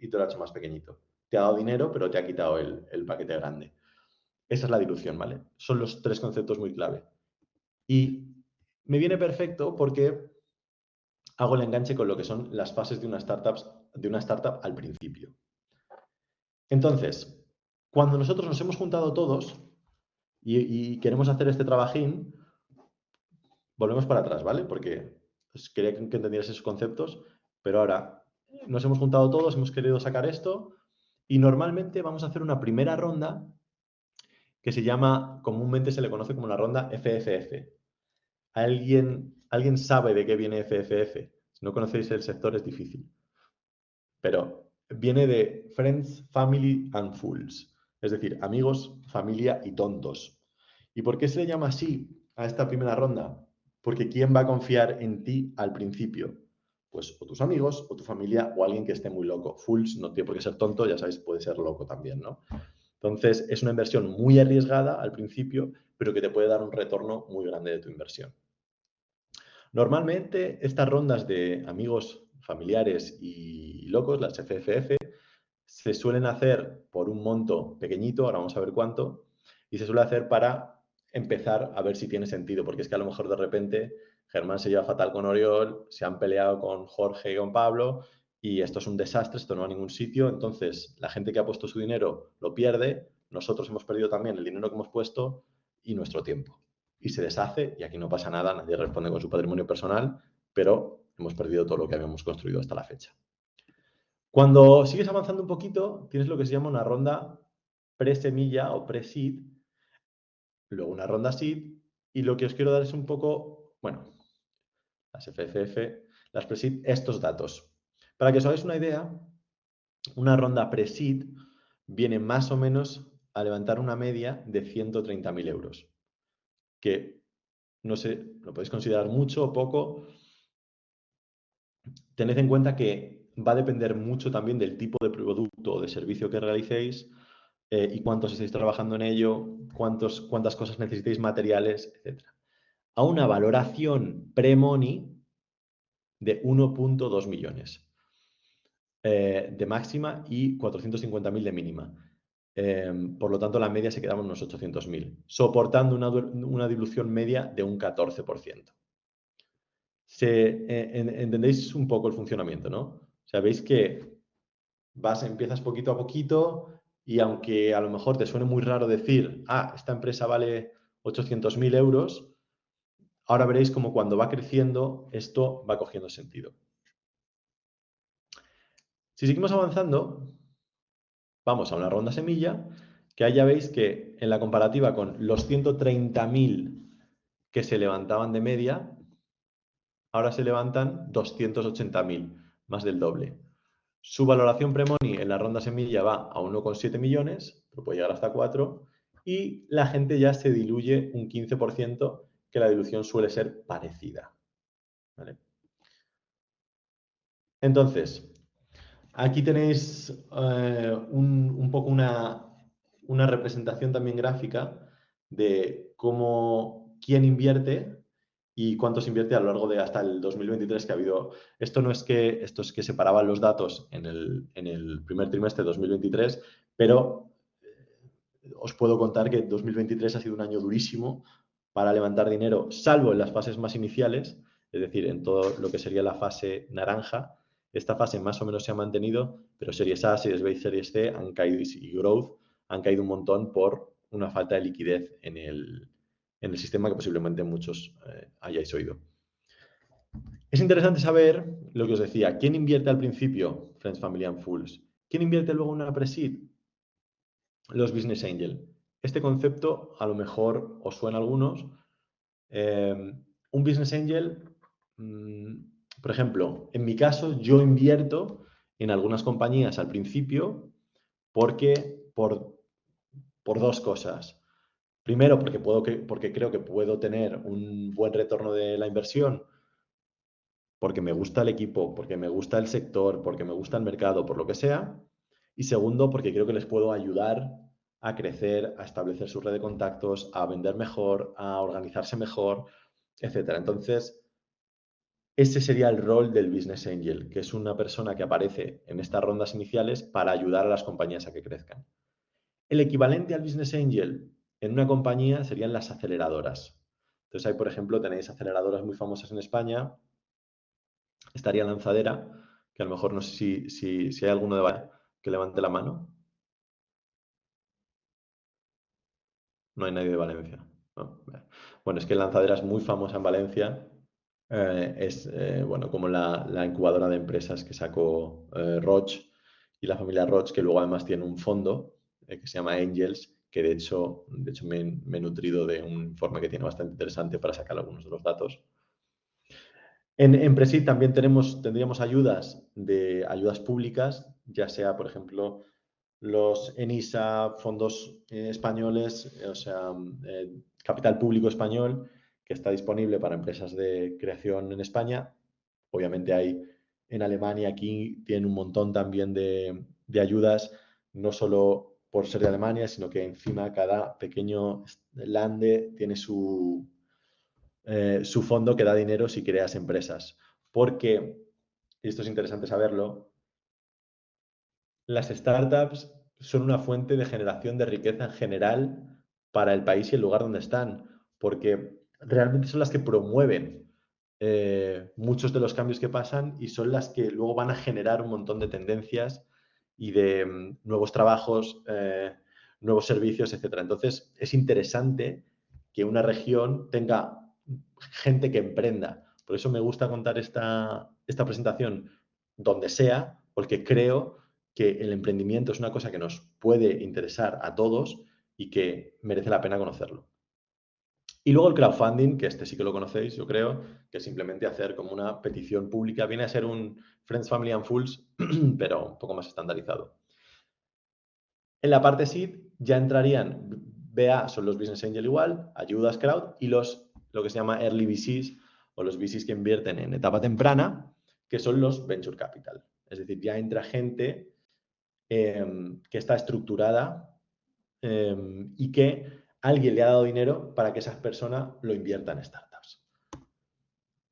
y te lo ha hecho más pequeñito. Te ha dado dinero, pero te ha quitado el paquete grande. Esa es la dilución, ¿vale? Son los 3 conceptos muy clave. Y me viene perfecto porque hago el enganche con lo que son las fases de una startup al principio. Entonces, cuando nosotros nos hemos juntado todos y queremos hacer este trabajín, volvemos para atrás, ¿vale? Porque pues, quería que entendieras esos conceptos, pero ahora nos hemos juntado todos, hemos querido sacar esto y normalmente vamos a hacer una primera ronda que se llama, comúnmente se le conoce como la ronda FFF. ¿Alguien sabe de qué viene FFF? Si no conocéis el sector es difícil. Pero viene de Friends, Family and Fools. Es decir, amigos, familia y tontos. ¿Y por qué se le llama así a esta primera ronda? Porque ¿quién va a confiar en ti al principio? Pues o tus amigos, o tu familia, o alguien que esté muy loco. Fools no tiene por qué ser tonto, ya sabéis, puede ser loco también, ¿no? Entonces, es una inversión muy arriesgada al principio, pero que te puede dar un retorno muy grande de tu inversión. Normalmente, estas rondas de amigos, familiares y locos, las FFF, se suelen hacer por un monto pequeñito, ahora vamos a ver cuánto, y se suele hacer para empezar a ver si tiene sentido, porque es que a lo mejor de repente Germán se lleva fatal con Oriol, se han peleado con Jorge y con Pablo, y esto es un desastre, esto no va a ningún sitio, entonces la gente que ha puesto su dinero lo pierde, nosotros hemos perdido también el dinero que hemos puesto y nuestro tiempo. Y se deshace, y aquí no pasa nada, nadie responde con su patrimonio personal, pero hemos perdido todo lo que habíamos construido hasta la fecha. Cuando sigues avanzando un poquito, tienes lo que se llama una ronda pre-semilla o pre-seed, luego una ronda seed, y lo que os quiero dar es un poco, bueno, las FFF, las pre-seed, estos datos. Para que os hagáis una idea, una ronda pre-seed viene más o menos a levantar una media de 130.000 euros, que no sé, lo podéis considerar mucho o poco. Tened en cuenta que va a depender mucho también del tipo de producto o de servicio que realicéis y cuántos estáis trabajando en ello, cuántas cosas necesitéis materiales, etc. A una valoración pre-money de 1,2 millones de máxima y 450.000 de mínima. Por lo tanto, la media se quedaba en unos 800.000, soportando una dilución media de un 14%. ¿Entendéis un poco el funcionamiento, no? Sabéis que empiezas poquito a poquito y aunque a lo mejor te suene muy raro decir, esta empresa vale 800.000 euros, ahora veréis como cuando va creciendo esto va cogiendo sentido. Si seguimos avanzando, vamos a una ronda semilla, que ahí ya veis que en la comparativa con los 130.000 que se levantaban de media, ahora se levantan 280.000, más del doble. Su valoración pre-money en la ronda semilla va a 1,7 millones, pero puede llegar hasta 4, y la gente ya se diluye un 15%, que la dilución suele ser parecida. ¿Vale? Entonces, aquí tenéis un poco una representación también gráfica de quién invierte y cuánto se invierte a lo largo de hasta el 2023 que ha habido. Esto es que separaban los datos en el primer trimestre de 2023, pero os puedo contar que 2023 ha sido un año durísimo para levantar dinero, salvo en las fases más iniciales, es decir, en todo lo que sería la fase naranja. Esta fase más o menos se ha mantenido, pero Series A, Series B y Series C han caído, y Growth han caído un montón por una falta de liquidez en el sistema que posiblemente muchos hayáis oído. Es interesante saber lo que os decía. ¿Quién invierte al principio? Friends, Family and Fools. ¿Quién invierte luego en una pre-seed? Los Business Angel. Este concepto a lo mejor os suena a algunos. Un Business Angel, por ejemplo, en mi caso yo invierto en algunas compañías al principio por dos cosas. Primero, porque creo que puedo tener un buen retorno de la inversión, porque me gusta el equipo, porque me gusta el sector, porque me gusta el mercado, por lo que sea. Y segundo, porque creo que les puedo ayudar a crecer, a establecer su red de contactos, a vender mejor, a organizarse mejor, etc. Entonces, ese sería el rol del Business Angel, que es una persona que aparece en estas rondas iniciales para ayudar a las compañías a que crezcan. El equivalente al Business Angel en una compañía serían las aceleradoras. Entonces, ahí, por ejemplo, tenéis aceleradoras muy famosas en España. Estaría Lanzadera, que a lo mejor no sé si hay alguno de Valencia que levante la mano. No hay nadie de Valencia. No. Bueno, es que Lanzadera es muy famosa en Valencia. Es como la incubadora de empresas que sacó Roche y la familia Roche, que luego además tiene un fondo que se llama Angels, que de hecho me he nutrido de un informe que tiene bastante interesante para sacar algunos de los datos. En Presid también tendríamos ayudas públicas, ya sea, por ejemplo, los ENISA, fondos españoles, o sea, capital público español, que está disponible para empresas de creación en España. Obviamente hay en Alemania, aquí tienen un montón también de ayudas, no solo por ser de Alemania, sino que encima cada pequeño lande tiene su fondo que da dinero si creas empresas. Porque, y esto es interesante saberlo, las startups son una fuente de generación de riqueza en general para el país y el lugar donde están, porque realmente son las que promueven muchos de los cambios que pasan y son las que luego van a generar un montón de tendencias y de nuevos trabajos, nuevos servicios, etc. Entonces, es interesante que una región tenga gente que emprenda. Por eso me gusta contar esta presentación donde sea, porque creo que el emprendimiento es una cosa que nos puede interesar a todos y que merece la pena conocerlo. Y luego el crowdfunding, que este sí que lo conocéis, yo creo, que es simplemente hacer como una petición pública. Viene a ser un Friends, Family and Fools, pero un poco más estandarizado. En la parte seed ya entrarían, BA son los Business Angel igual, ayudas crowd, y lo que se llama Early VCs, o los VCs que invierten en etapa temprana, que son los Venture Capital. Es decir, ya entra gente que está estructurada y que alguien le ha dado dinero para que esa persona lo invierta en startups.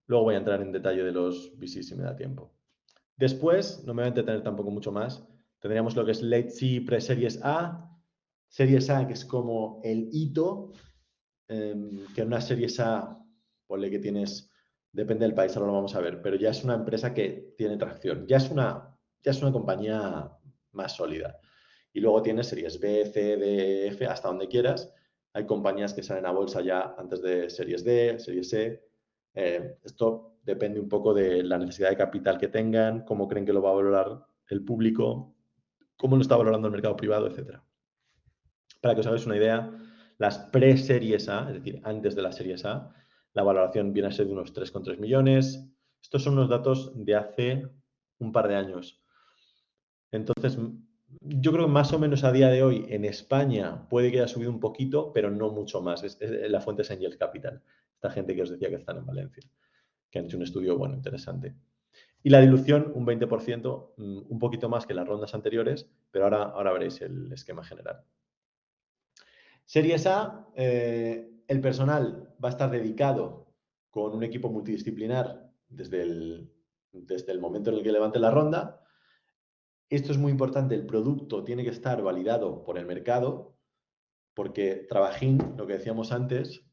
Luego voy a entrar en detalle de los VC si me da tiempo. Después, no me voy a entretener tampoco mucho más, tendríamos lo que es Late C, Pre-Series A. Series A, que es como el hito, que en una Series A, ponle que tienes, depende del país, ahora lo vamos a ver, pero ya es una empresa que tiene tracción, ya es una compañía más sólida. Y luego tienes Series B, C, D, F, hasta donde quieras. Hay compañías que salen a bolsa ya antes de Series D, Series C. Esto depende un poco de la necesidad de capital que tengan, cómo creen que lo va a valorar el público, cómo lo está valorando el mercado privado, etcétera. Para que os hagáis una idea, las pre-series A, es decir, antes de las series A, la valoración viene a ser de unos 3,3 millones. Estos son los datos de hace un par de años. Entonces, yo creo que más o menos a día de hoy en España puede que haya subido un poquito, pero no mucho más. La fuente es Angel Capital, esta gente que os decía que están en Valencia, que han hecho un estudio, bueno, interesante. Y la dilución, un 20%, un poquito más que las rondas anteriores, pero ahora veréis el esquema general. Series A, el personal va a estar dedicado con un equipo multidisciplinar desde el momento en el que levante la ronda. Esto es muy importante, el producto tiene que estar validado por el mercado, porque Trabajín, lo que decíamos antes,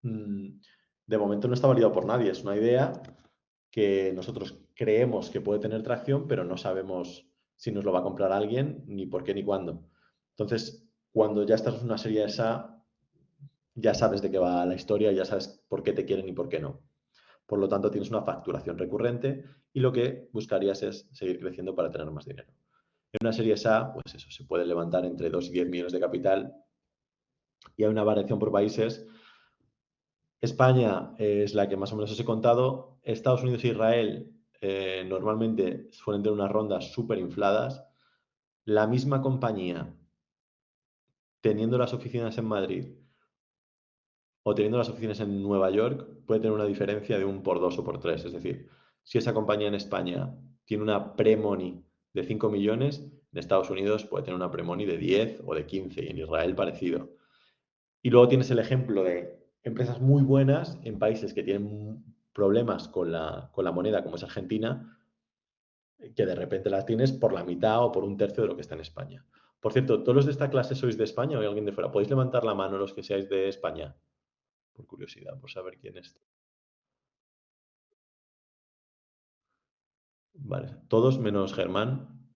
de momento no está validado por nadie. Es una idea que nosotros creemos que puede tener tracción, pero no sabemos si nos lo va a comprar alguien, ni por qué ni cuándo. Entonces, cuando ya estás en una serie esa, ya sabes de qué va la historia, ya sabes por qué te quieren y por qué no. Por lo tanto, tienes una facturación recurrente y lo que buscarías es seguir creciendo para tener más dinero. En una serie A, pues eso, se puede levantar entre 2 y 10 millones de capital y hay una variación por países. España es la que más o menos os he contado. Estados Unidos e Israel normalmente suelen tener unas rondas súper infladas. La misma compañía, teniendo las oficinas en Madrid o teniendo las oficinas en Nueva York, puede tener una diferencia de 1 por 2 o por 3. Es decir, si esa compañía en España tiene una pre-money de 5 millones, en Estados Unidos puede tener una pre-money de 10 o de 15 y en Israel parecido. Y luego tienes el ejemplo de empresas muy buenas en países que tienen problemas con la moneda, como es Argentina, que de repente las tienes por la mitad o por un tercio de lo que está en España. Por cierto, ¿todos los de esta clase sois de España o hay alguien de fuera? ¿Podéis levantar la mano los que seáis de España? Por curiosidad, por saber quién es. Vale, todos menos Germán.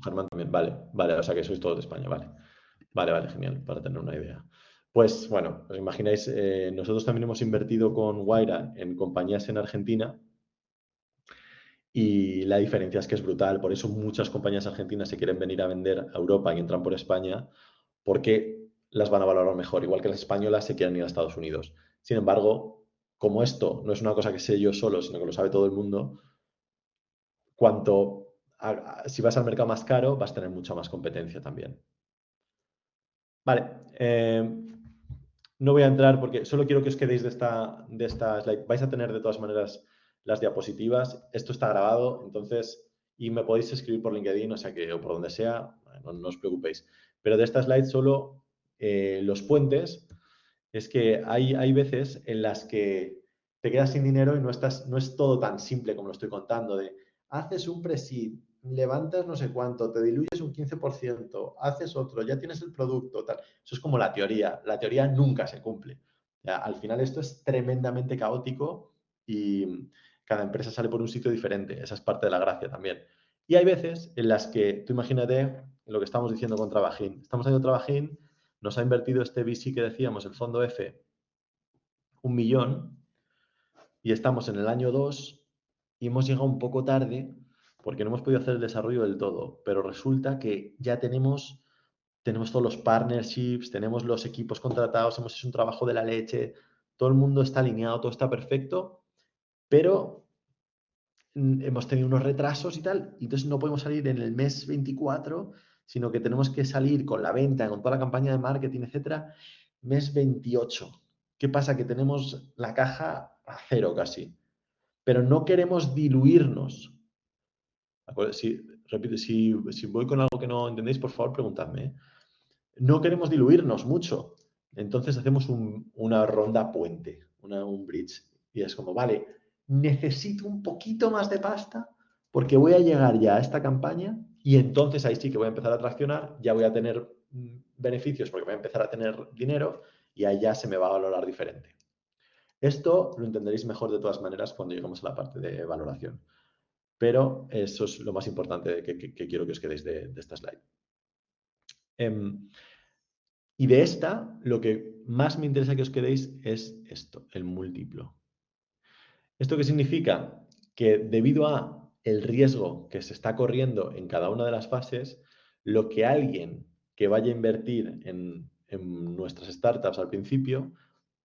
Germán también, vale, o sea que sois todos de España, vale, genial, para tener una idea. Pues bueno, os imagináis, nosotros también hemos invertido con Wayra en compañías en Argentina y la diferencia es que es brutal, por eso muchas compañías argentinas se quieren venir a vender a Europa y entran por España porque las van a valorar mejor, igual que las españolas se quieren ir a Estados Unidos. Sin embargo, como esto no es una cosa que sé yo solo, sino que lo sabe todo el mundo, si vas al mercado más caro, vas a tener mucha más competencia también. Vale, no voy a entrar porque solo quiero que os quedéis de esta slide. Vais a tener de todas maneras las diapositivas. Esto está grabado, entonces, y me podéis escribir por LinkedIn, o sea que, o por donde sea, no os preocupéis. Pero de esta slide solo los puentes, es que hay veces en las que te quedas sin dinero y no es todo tan simple como lo estoy contando, de haces un pre-seed, levantas no sé cuánto, te diluyes un 15%, haces otro, ya tienes el producto, tal. Eso es como la teoría. La teoría nunca se cumple. Ya, al final esto es tremendamente caótico y cada empresa sale por un sitio diferente. Esa es parte de la gracia también. Y hay veces en las que, tú imagínate lo que estamos diciendo con Trabajín. Estamos haciendo Trabajín, nos ha invertido este VC que decíamos, el fondo F, 1 millón, y estamos en el año 2 y hemos llegado un poco tarde porque no hemos podido hacer el desarrollo del todo, pero resulta que ya tenemos todos los partnerships, tenemos los equipos contratados, hemos hecho un trabajo de la leche, todo el mundo está alineado, todo está perfecto, pero hemos tenido unos retrasos y tal, y entonces no podemos salir en el mes 24, sino que tenemos que salir con la venta, con toda la campaña de marketing, etcétera, mes 28. ¿Qué pasa? Que tenemos la caja a cero casi, pero no queremos diluirnos. Repito, si voy con algo que no entendéis, por favor, preguntadme, ¿eh? No queremos diluirnos mucho. Entonces hacemos una ronda puente, un bridge. Y es como, vale, necesito un poquito más de pasta porque voy a llegar ya a esta campaña y entonces ahí sí que voy a empezar a traccionar, ya voy a tener beneficios porque voy a empezar a tener dinero y ahí ya se me va a valorar diferente. Esto lo entenderéis mejor de todas maneras cuando lleguemos a la parte de valoración. Pero eso es lo más importante que quiero que os quedéis de esta slide. Y de esta, lo que más me interesa que os quedéis es esto, el múltiplo. ¿Esto qué significa? Que debido a el riesgo que se está corriendo en cada una de las fases, lo que alguien que vaya a invertir en nuestras startups al principio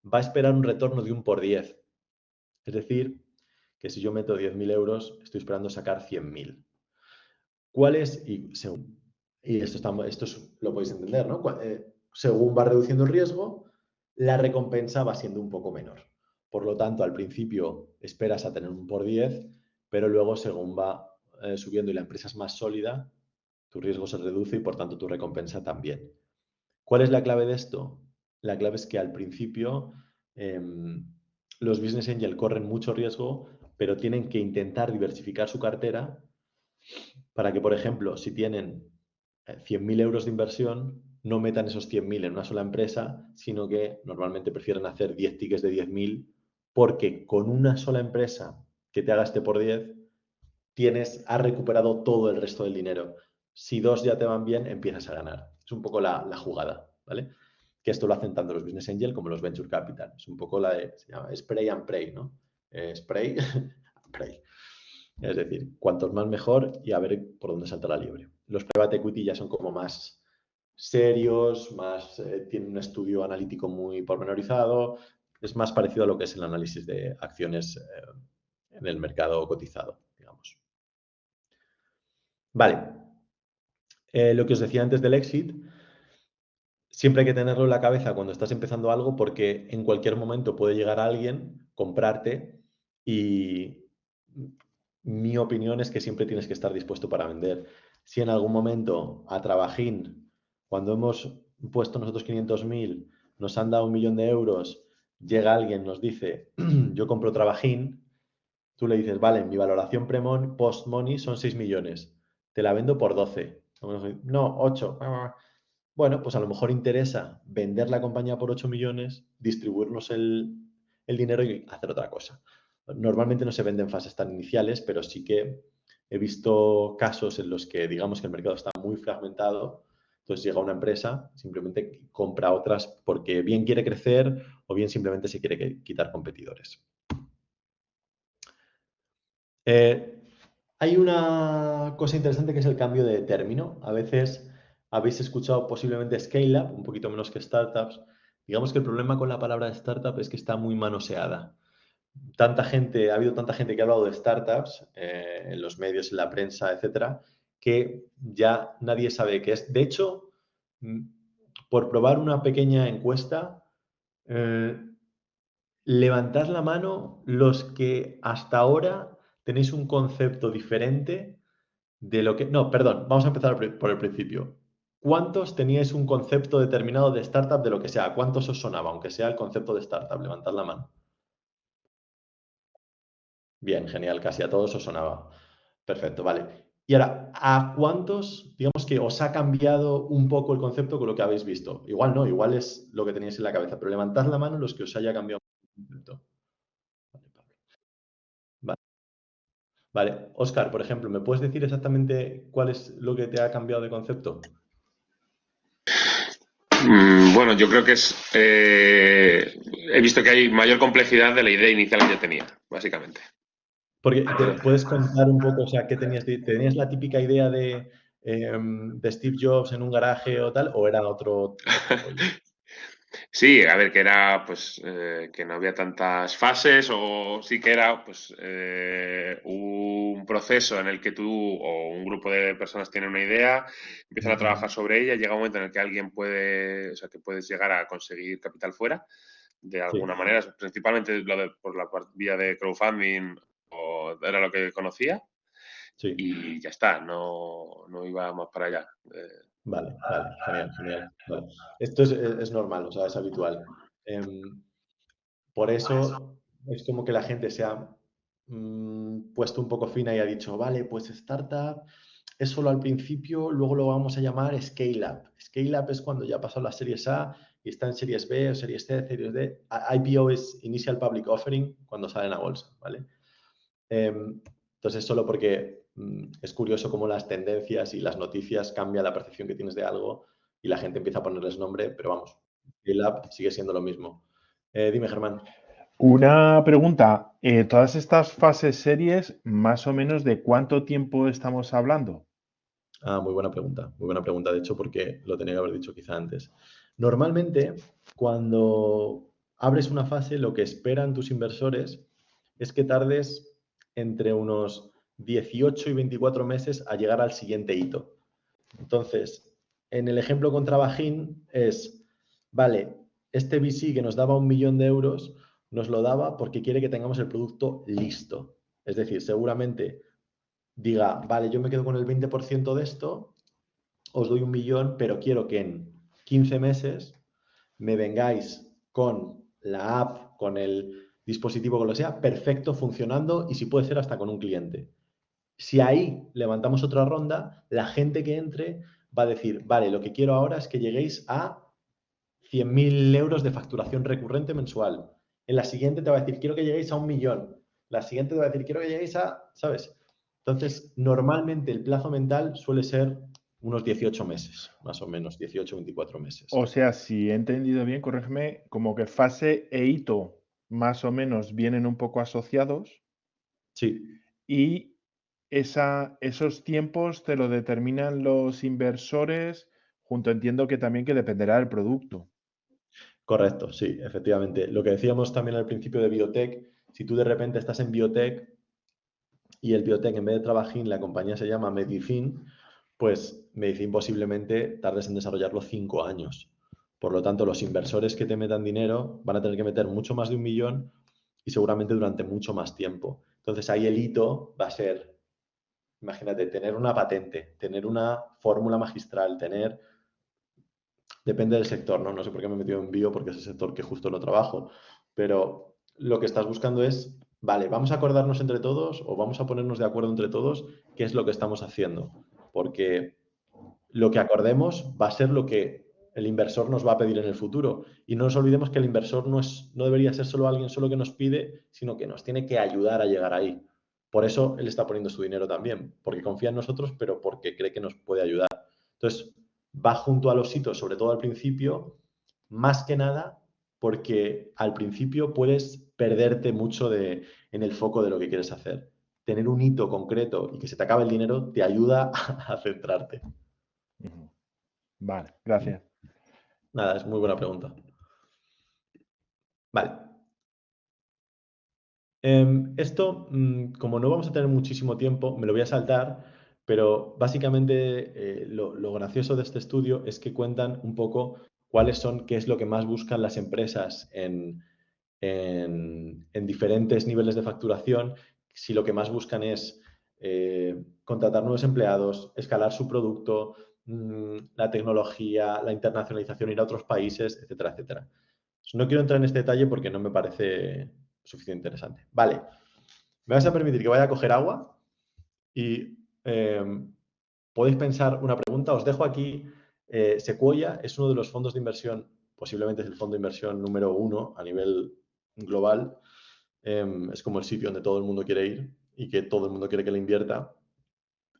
va a esperar un retorno de 1 por 10. Es decir, que si yo meto 10.000 euros, estoy esperando sacar 100.000. ¿Cuál es? Y esto lo podéis entender, ¿no? Según va reduciendo el riesgo, la recompensa va siendo un poco menor. Por lo tanto, al principio esperas a tener un por 10, pero luego según va subiendo y la empresa es más sólida, tu riesgo se reduce y por tanto tu recompensa también. ¿Cuál es la clave de esto? La clave es que al principio los business angel corren mucho riesgo, pero tienen que intentar diversificar su cartera para que, por ejemplo, si tienen 100.000 euros de inversión, no metan esos 100.000 en una sola empresa, sino que normalmente prefieren hacer 10 tickets de 10.000 porque con una sola empresa que te haga este por 10, has recuperado todo el resto del dinero. Si 2 ya te van bien, empiezas a ganar. Es un poco la jugada, ¿vale? Que esto lo hacen tanto los business angel como los venture capital. Es un poco se llama spray and pray, ¿no? Spray and pray. Es decir, cuantos más mejor y a ver por dónde salta la liebre. Los private equity ya son como más serios, tienen un estudio analítico muy pormenorizado, es más parecido a lo que es el análisis de acciones en el mercado cotizado, digamos. Vale. Lo que os decía antes del exit, siempre hay que tenerlo en la cabeza cuando estás empezando algo porque en cualquier momento puede llegar alguien, comprarte y mi opinión es que siempre tienes que estar dispuesto para vender. Si en algún momento a Trabajín, cuando hemos puesto nosotros 500.000, nos han dado 1.000.000 de euros, llega alguien, nos dice, yo compro Trabajín, tú le dices, vale, mi valoración post-money son 6 millones, te la vendo por 12. No, 8. Bueno, pues a lo mejor interesa vender la compañía por 8 millones, distribuirnos el dinero y hacer otra cosa. Normalmente no se venden fases tan iniciales, pero sí que he visto casos en los que digamos que el mercado está muy fragmentado, entonces llega una empresa, simplemente compra otras porque bien quiere crecer o bien simplemente se quiere quitar competidores. Hay una cosa interesante que es el cambio de término. A veces habéis escuchado posiblemente scale-up, un poquito menos que startups. Digamos que el problema con la palabra startup es que está muy manoseada. Ha habido tanta gente que ha hablado de startups en los medios, en la prensa, etcétera, que ya nadie sabe qué es. De hecho, por probar una pequeña encuesta, levantad la mano los que hasta ahora tenéis un concepto diferente de lo que... No, perdón, vamos a empezar por el principio. ¿Cuántos teníais un concepto determinado de startup de lo que sea? ¿Cuántos os sonaba, aunque sea el concepto de startup? Levantad la mano. Bien, genial, casi a todos os sonaba. Perfecto, vale. Y ahora, ¿a cuántos, digamos que os ha cambiado un poco el concepto con lo que habéis visto? Igual no, igual es lo que teníais en la cabeza, pero levantad la mano los que os haya cambiado el concepto. Vale, vale. Óscar, por ejemplo, ¿me puedes decir exactamente cuál es lo que te ha cambiado de concepto? Bueno, yo creo que he visto que hay mayor complejidad de la idea inicial que yo tenía, básicamente. Porque te puedes contar un poco, o sea, ¿qué tenías la típica idea de Steve Jobs en un garaje o tal, o era otro rollo? Sí, a ver, que era pues que no había tantas fases o sí que era pues un proceso en el que tú o un grupo de personas tienen una idea, empiezan a trabajar sobre ella, llega un momento en el que alguien puede, o sea, que puedes llegar a conseguir capital fuera de alguna manera, principalmente por la vía de crowdfunding era lo que conocía y ya está, no iba más para allá. Vale, genial. Vale. Esto es normal, o sea, es habitual. Por eso es como que la gente se ha puesto un poco fina y ha dicho, vale, pues startup es solo al principio, luego lo vamos a llamar scale-up. Scale-up es cuando ya ha pasado las series A y está en series B o series C, series D. IPO es Initial Public Offering, cuando salen a bolsa, ¿vale? Entonces, solo porque es curioso cómo las tendencias y las noticias cambian la percepción que tienes de algo y la gente empieza a ponerles nombre, pero vamos, scale-up sigue siendo lo mismo. Dime, Germán. Una pregunta, todas estas fases series, más o menos ¿de cuánto tiempo estamos hablando? Muy buena pregunta, de hecho, porque lo tenía que haber dicho quizá antes. Normalmente, cuando abres una fase, lo que esperan tus inversores es que tardes entre unos 18 y 24 meses a llegar al siguiente hito. Entonces, en el ejemplo con Trabajín es, vale, este VC que nos daba 1 millón de euros, nos lo daba porque quiere que tengamos el producto listo. Es decir, seguramente diga, vale, yo me quedo con el 20% de esto, os doy 1 millón, pero quiero que en 15 meses me vengáis con la app, con el dispositivo que lo sea, perfecto, funcionando y si puede ser hasta con un cliente. Si ahí levantamos otra ronda, la gente que entre va a decir, vale, lo que quiero ahora es que lleguéis a 100.000 euros de facturación recurrente mensual. En la siguiente te va a decir, quiero que lleguéis a 1 millón. La siguiente te va a decir, quiero que lleguéis a, ¿sabes? Entonces, normalmente el plazo mental suele ser unos 18 meses, más o menos, 18-24 meses. O sea, si he entendido bien, corrígeme, como que fase e hito más o menos vienen un poco asociados. Sí. Y esos tiempos te lo determinan los inversores, junto entiendo que también que dependerá del producto. Correcto, sí, efectivamente. Lo que decíamos también al principio de biotech, si tú de repente estás en biotech y el biotech en vez de Trabajín, la compañía se llama Medicine, pues Medicine posiblemente tardes en desarrollarlo 5 años. Por lo tanto, los inversores que te metan dinero van a tener que meter mucho más de 1 millón y seguramente durante mucho más tiempo. Entonces ahí el hito va a ser, imagínate, tener una patente, tener una fórmula magistral, tener... Depende del sector, ¿no? No sé por qué me he metido en bio porque es el sector que justo no trabajo, pero lo que estás buscando es, vale, vamos a acordarnos entre todos o vamos a ponernos de acuerdo entre todos qué es lo que estamos haciendo, porque lo que acordemos va a ser lo que el inversor nos va a pedir en el futuro. Y no nos olvidemos que el inversor no debería ser solo alguien solo que nos pide, sino que nos tiene que ayudar a llegar ahí. Por eso él está poniendo su dinero también, porque confía en nosotros, pero porque cree que nos puede ayudar. Entonces, va junto a los hitos, sobre todo al principio, más que nada porque al principio puedes perderte mucho en el foco de lo que quieres hacer. Tener un hito concreto y que se te acabe el dinero te ayuda a centrarte. Vale, gracias. Nada, es muy buena pregunta. Vale. Esto, como no vamos a tener muchísimo tiempo, me lo voy a saltar, pero básicamente lo gracioso de este estudio es que cuentan un poco qué es lo que más buscan las empresas en diferentes niveles de facturación, si lo que más buscan es contratar nuevos empleados, escalar su producto, la tecnología, la internacionalización, ir a otros países, etcétera, etcétera. No quiero entrar en este detalle porque no me parece suficientemente interesante. Vale, me vas a permitir que vaya a coger agua y podéis pensar una pregunta. Os dejo aquí. Sequoia es uno de los fondos de inversión, posiblemente es el fondo de inversión número 1 a nivel global. Es como el sitio donde todo el mundo quiere ir y que todo el mundo quiere que le invierta.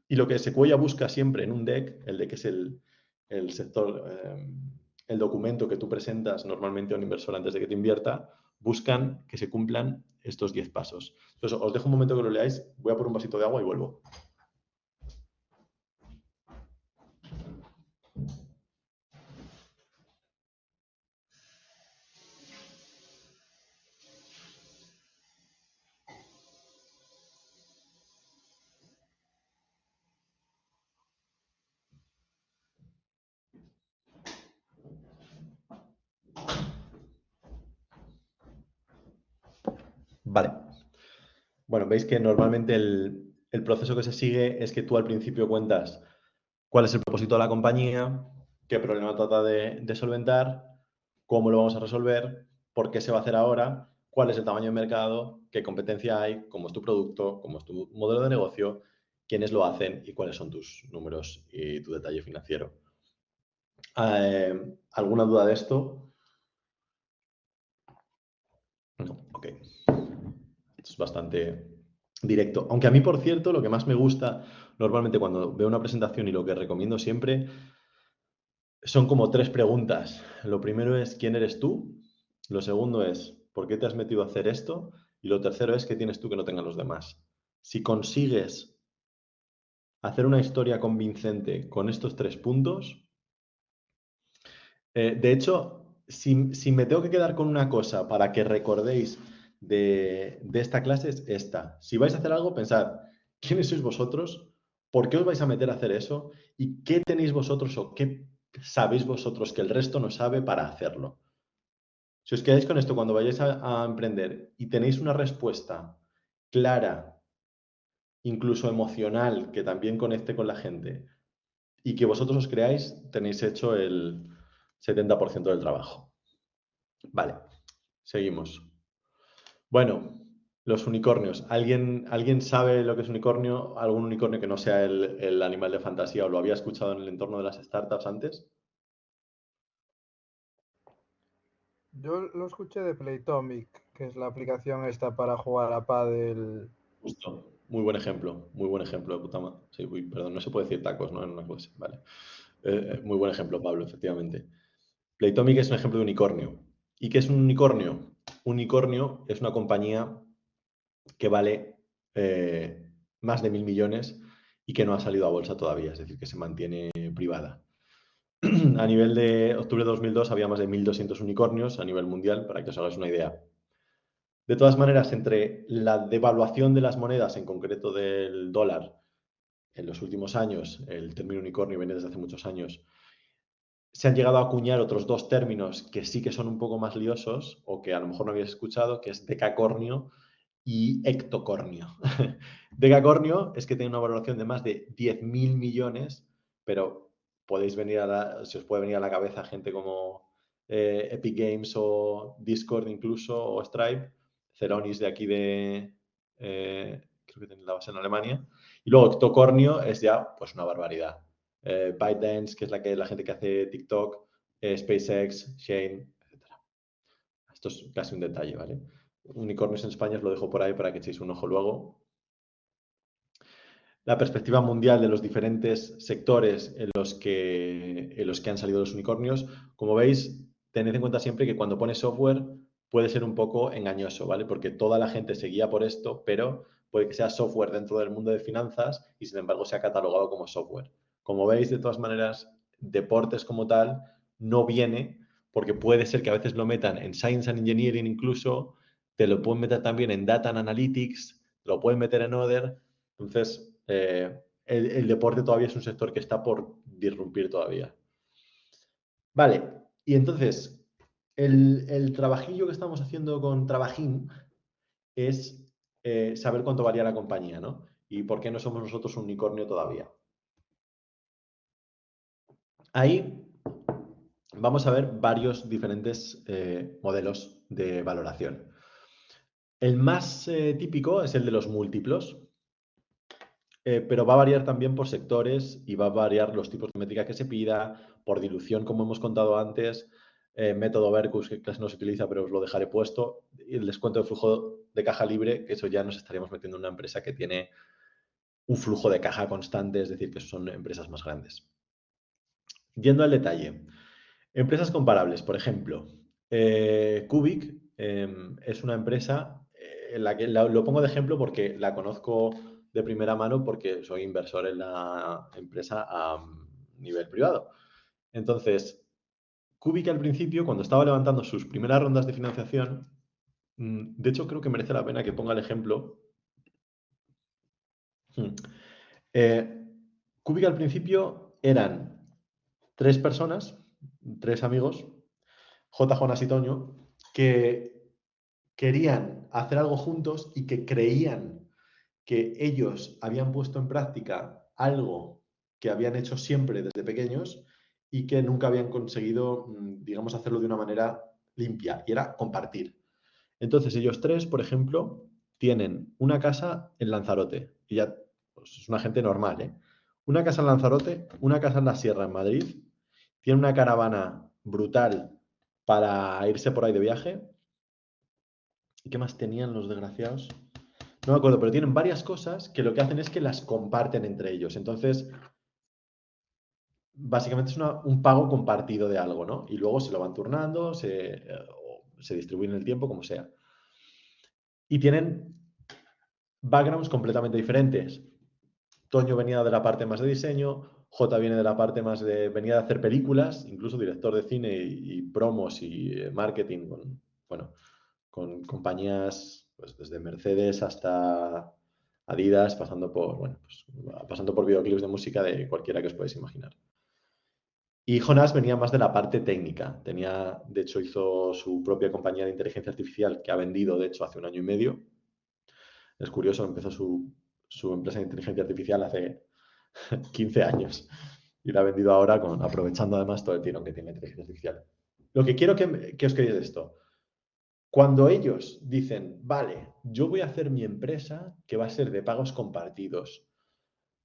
Y lo que Sequoia busca siempre en un deck, el deck es el sector, el documento que tú presentas normalmente a un inversor antes de que te invierta, buscan que se cumplan estos 10 pasos. Entonces, os dejo un momento que lo leáis, voy a por un vasito de agua y vuelvo. Vale. Bueno, veis que normalmente el proceso que se sigue es que tú al principio cuentas cuál es el propósito de la compañía, qué problema trata de solventar, cómo lo vamos a resolver, por qué se va a hacer ahora, cuál es el tamaño de mercado, qué competencia hay, cómo es tu producto, cómo es tu modelo de negocio, quiénes lo hacen y cuáles son tus números y tu detalle financiero. ¿Alguna duda de esto? No, ok. Esto es bastante directo. Aunque a mí, por cierto, lo que más me gusta normalmente cuando veo una presentación y lo que recomiendo siempre son como 3 preguntas. Lo primero es ¿quién eres tú? Lo segundo es ¿por qué te has metido a hacer esto? Y lo tercero es ¿qué tienes tú que no tengan los demás? Si consigues hacer una historia convincente con estos 3 puntos, de hecho, si me tengo que quedar con una cosa para que recordéis de esta clase es esta. Si vais a hacer algo, pensad, ¿quiénes sois vosotros? ¿Por qué os vais a meter a hacer eso? ¿Y qué tenéis vosotros o qué sabéis vosotros que el resto no sabe para hacerlo? Si os quedáis con esto cuando vayáis a emprender y tenéis una respuesta clara, incluso emocional, que también conecte con la gente y que vosotros os creáis, tenéis hecho el 70% del trabajo. Vale, seguimos. Bueno, los unicornios. ¿Alguien sabe lo que es unicornio? ¿Algún unicornio que no sea el animal de fantasía o lo había escuchado en el entorno de las startups antes? Yo lo escuché de Playtomic, que es la aplicación esta para jugar a pádel. Justo. Muy buen ejemplo de puta madre. Sí, uy, perdón, no se puede decir tacos, ¿no? En una cosa, vale. Muy buen ejemplo, Pablo, efectivamente. Playtomic es un ejemplo de unicornio. ¿Y qué es un unicornio? Un unicornio es una compañía que vale más de 1.000 millones y que no ha salido a bolsa todavía, es decir, que se mantiene privada. A nivel de octubre de 2002 había más de 1.200 unicornios a nivel mundial, para que os hagáis una idea. De todas maneras, entre la devaluación de las monedas, en concreto del dólar, en los últimos años, el término unicornio viene desde hace muchos años, se han llegado a acuñar otros 2 términos que sí que son un poco más liosos o que a lo mejor no habéis escuchado, que es decacornio y hectocornio. Decacornio es que tiene una valoración de más de 10.000 millones, pero se os puede venir a la cabeza gente como Epic Games o Discord incluso, o Stripe, Ceronis de aquí creo que tiene la base en Alemania. Y luego hectocornio es ya pues una barbaridad. ByteDance, que es la gente que hace TikTok, SpaceX, Shane, etc. Esto es casi un detalle, ¿vale? Unicornios en España os lo dejo por ahí para que echéis un ojo luego. La perspectiva mundial de los diferentes sectores en los que han salido los unicornios. Como veis, tened en cuenta siempre que cuando pones software puede ser un poco engañoso, ¿vale? Porque toda la gente se guía por esto, pero puede que sea software dentro del mundo de finanzas y sin embargo sea catalogado como software. Como veis, de todas maneras, deportes como tal no viene porque puede ser que a veces lo metan en Science and Engineering incluso, te lo pueden meter también en Data and Analytics, lo pueden meter en Other. Entonces, el deporte todavía es un sector que está por disrumpir todavía. Vale, y entonces, el trabajillo que estamos haciendo con Trabajín es saber cuánto varía la compañía, ¿no? Y por qué no somos nosotros un unicornio todavía. Ahí vamos a ver varios diferentes modelos de valoración. El más típico es el de los múltiplos, pero va a variar también por sectores y va a variar los tipos de métrica que se pida, por dilución, como hemos contado antes, método Berkus, que casi no se utiliza, pero os lo dejaré puesto, y el descuento de flujo de caja libre, que eso ya nos estaríamos metiendo en una empresa que tiene un flujo de caja constante, es decir, que son empresas más grandes. Yendo al detalle, empresas comparables, por ejemplo, Cubic es una empresa en la que lo pongo de ejemplo porque la conozco de primera mano porque soy inversor en la empresa a nivel privado. Entonces, Cubic al principio, cuando estaba levantando sus primeras rondas de financiación, de hecho creo que merece la pena que ponga el ejemplo. Cubic al principio eran 3 personas, 3 amigos, J, Jonas y Toño, que querían hacer algo juntos y que creían que ellos habían puesto en práctica algo que habían hecho siempre desde pequeños y que nunca habían conseguido, digamos, hacerlo de una manera limpia, y era compartir. Entonces ellos tres, por ejemplo, tienen una casa en Lanzarote, y ya pues, es una gente normal, ¿eh? Una casa en Lanzarote, una casa en la Sierra, en Madrid, tienen una caravana brutal para irse por ahí de viaje. ¿Y qué más tenían los desgraciados? No me acuerdo, pero tienen varias cosas que lo que hacen es que las comparten entre ellos. Entonces, básicamente es un pago compartido de algo, ¿no? Y luego se lo van turnando, o se distribuyen el tiempo, como sea. Y tienen backgrounds completamente diferentes. Toño venía de la parte más de diseño, J viene de la parte más venía de hacer películas, incluso director de cine y promos y marketing con compañías pues, desde Mercedes hasta Adidas, pasando por videoclips de música de cualquiera que os podáis imaginar. Y Jonás venía más de la parte técnica. De hecho, hizo su propia compañía de inteligencia artificial que ha vendido, de hecho, hace 1 año y medio. Es curioso, empezó su empresa de inteligencia artificial hace 15 años y la ha vendido ahora aprovechando además todo el tirón que tiene la inteligencia artificial. Lo que quiero que os quedéis de esto. Cuando ellos dicen, vale, yo voy a hacer mi empresa que va a ser de pagos compartidos.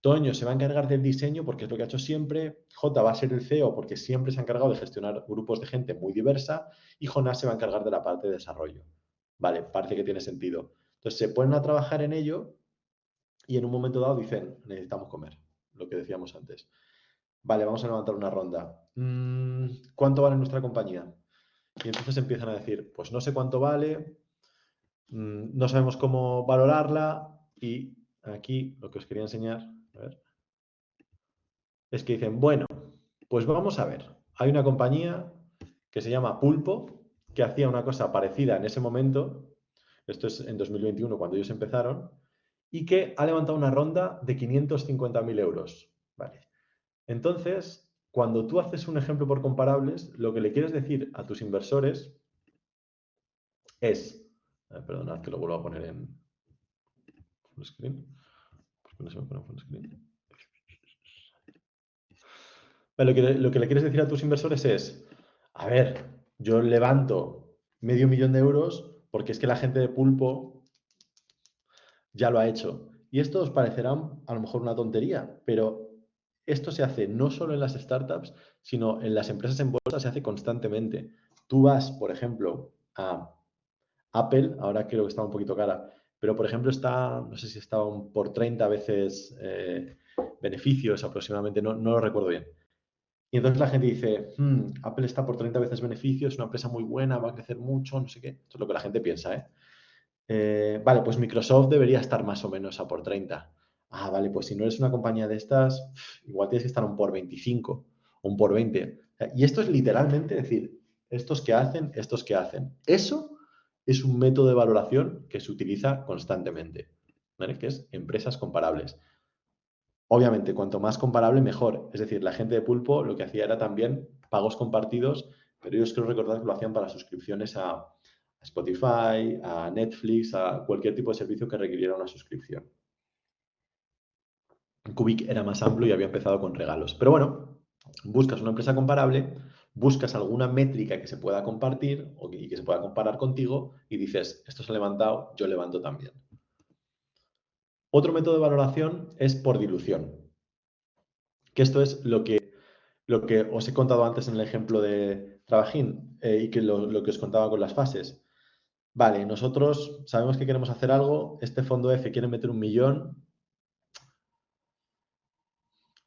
Toño se va a encargar del diseño porque es lo que ha hecho siempre. J va a ser el CEO porque siempre se ha encargado de gestionar grupos de gente muy diversa. Y Jonás se va a encargar de la parte de desarrollo. Vale, parece que tiene sentido. Entonces se ponen a trabajar en ello y en un momento dado dicen, necesitamos comer, lo que decíamos antes. Vale, vamos a levantar una ronda. ¿Cuánto vale nuestra compañía? Y entonces empiezan a decir, pues no sé cuánto vale, no sabemos cómo valorarla y aquí lo que os quería enseñar, a ver, es que dicen, bueno, pues vamos a ver, hay una compañía que se llama Pulpo, que hacía una cosa parecida en ese momento, esto es en 2021 cuando ellos empezaron, y que ha levantado una ronda de 550.000 euros. Vale. Entonces, cuando tú haces un ejemplo por comparables, lo que le quieres decir a tus inversores es, perdonad que lo vuelvo a poner en full screen, ¿por qué no se me pone full screen? Vale, lo que le quieres decir a tus inversores es, a ver, yo levanto $500.000 de euros porque es que la gente de Pulpo ya lo ha hecho. Y esto os parecerá a lo mejor una tontería, pero esto se hace no solo en las startups, sino en las empresas en bolsa se hace constantemente. Tú vas, por ejemplo, a Apple, ahora creo que está un poquito cara, pero por ejemplo no sé si está por 30 veces beneficios aproximadamente, no lo recuerdo bien. Y entonces la gente dice, Apple está por 30 veces beneficios, es una empresa muy buena, va a crecer mucho, no sé qué. Esto es lo que la gente piensa, vale, pues Microsoft debería estar más o menos a por 30. Ah, vale, pues si no eres una compañía de estas, igual tienes que estar un por 25 o un por 20. Y esto es literalmente decir, estos que hacen. Eso es un método de valoración que se utiliza constantemente, ¿vale? Que es empresas comparables. Obviamente, cuanto más comparable, mejor. Es decir, la gente de Pulpo lo que hacía era también pagos compartidos, pero ellos creo recordar que lo hacían para suscripciones a Spotify, a Netflix, a cualquier tipo de servicio que requiriera una suscripción. Cubic era más amplio y había empezado con regalos. Pero bueno, buscas una empresa comparable, buscas alguna métrica que se pueda compartir y que se pueda comparar contigo y dices, esto se ha levantado, yo levanto también. Otro método de valoración es por dilución, que esto es lo que os he contado antes en el ejemplo de Trabajín y que lo que os contaba con las fases. Vale, nosotros sabemos que queremos hacer algo, este fondo F quiere meter 1 millón,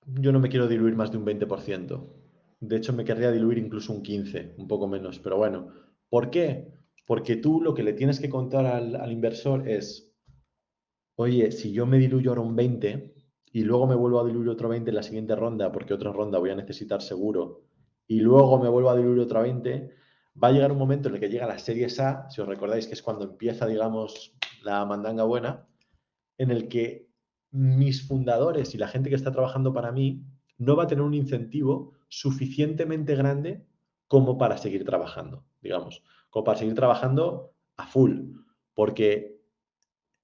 yo no me quiero diluir más de un 20%. De hecho, me querría diluir incluso un 15%, un poco menos, pero bueno. ¿Por qué? Porque tú lo que le tienes que contar al inversor es, oye, si yo me diluyo ahora un 20 y luego me vuelvo a diluir otro 20 en la siguiente ronda, porque otra ronda voy a necesitar seguro, y luego me vuelvo a diluir otra 20, va a llegar un momento en el que llega la serie A, si os recordáis que es cuando empieza, digamos, la mandanga buena, en el que mis fundadores y la gente que está trabajando para mí no va a tener un incentivo suficientemente grande como para seguir trabajando, digamos, como para seguir trabajando a full, porque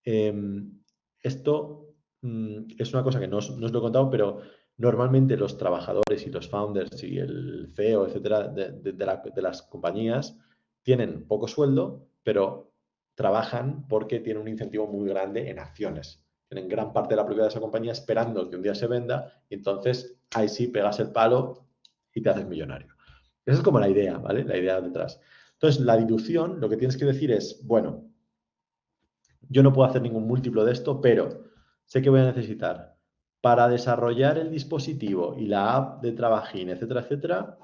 esto es una cosa que no os lo he contado, pero normalmente los trabajadores y los founders y el CEO, etcétera, de las compañías tienen poco sueldo, pero trabajan porque tienen un incentivo muy grande en acciones. Tienen gran parte de la propiedad de esa compañía esperando que un día se venda y entonces ahí sí pegas el palo y te haces millonario. Esa es como la idea, ¿vale? La idea detrás. Entonces, la dilución, lo que tienes que decir es, bueno, yo no puedo hacer ningún múltiplo de esto, pero sé que voy a necesitar para desarrollar el dispositivo y la app de Trabajín, etcétera, etcétera,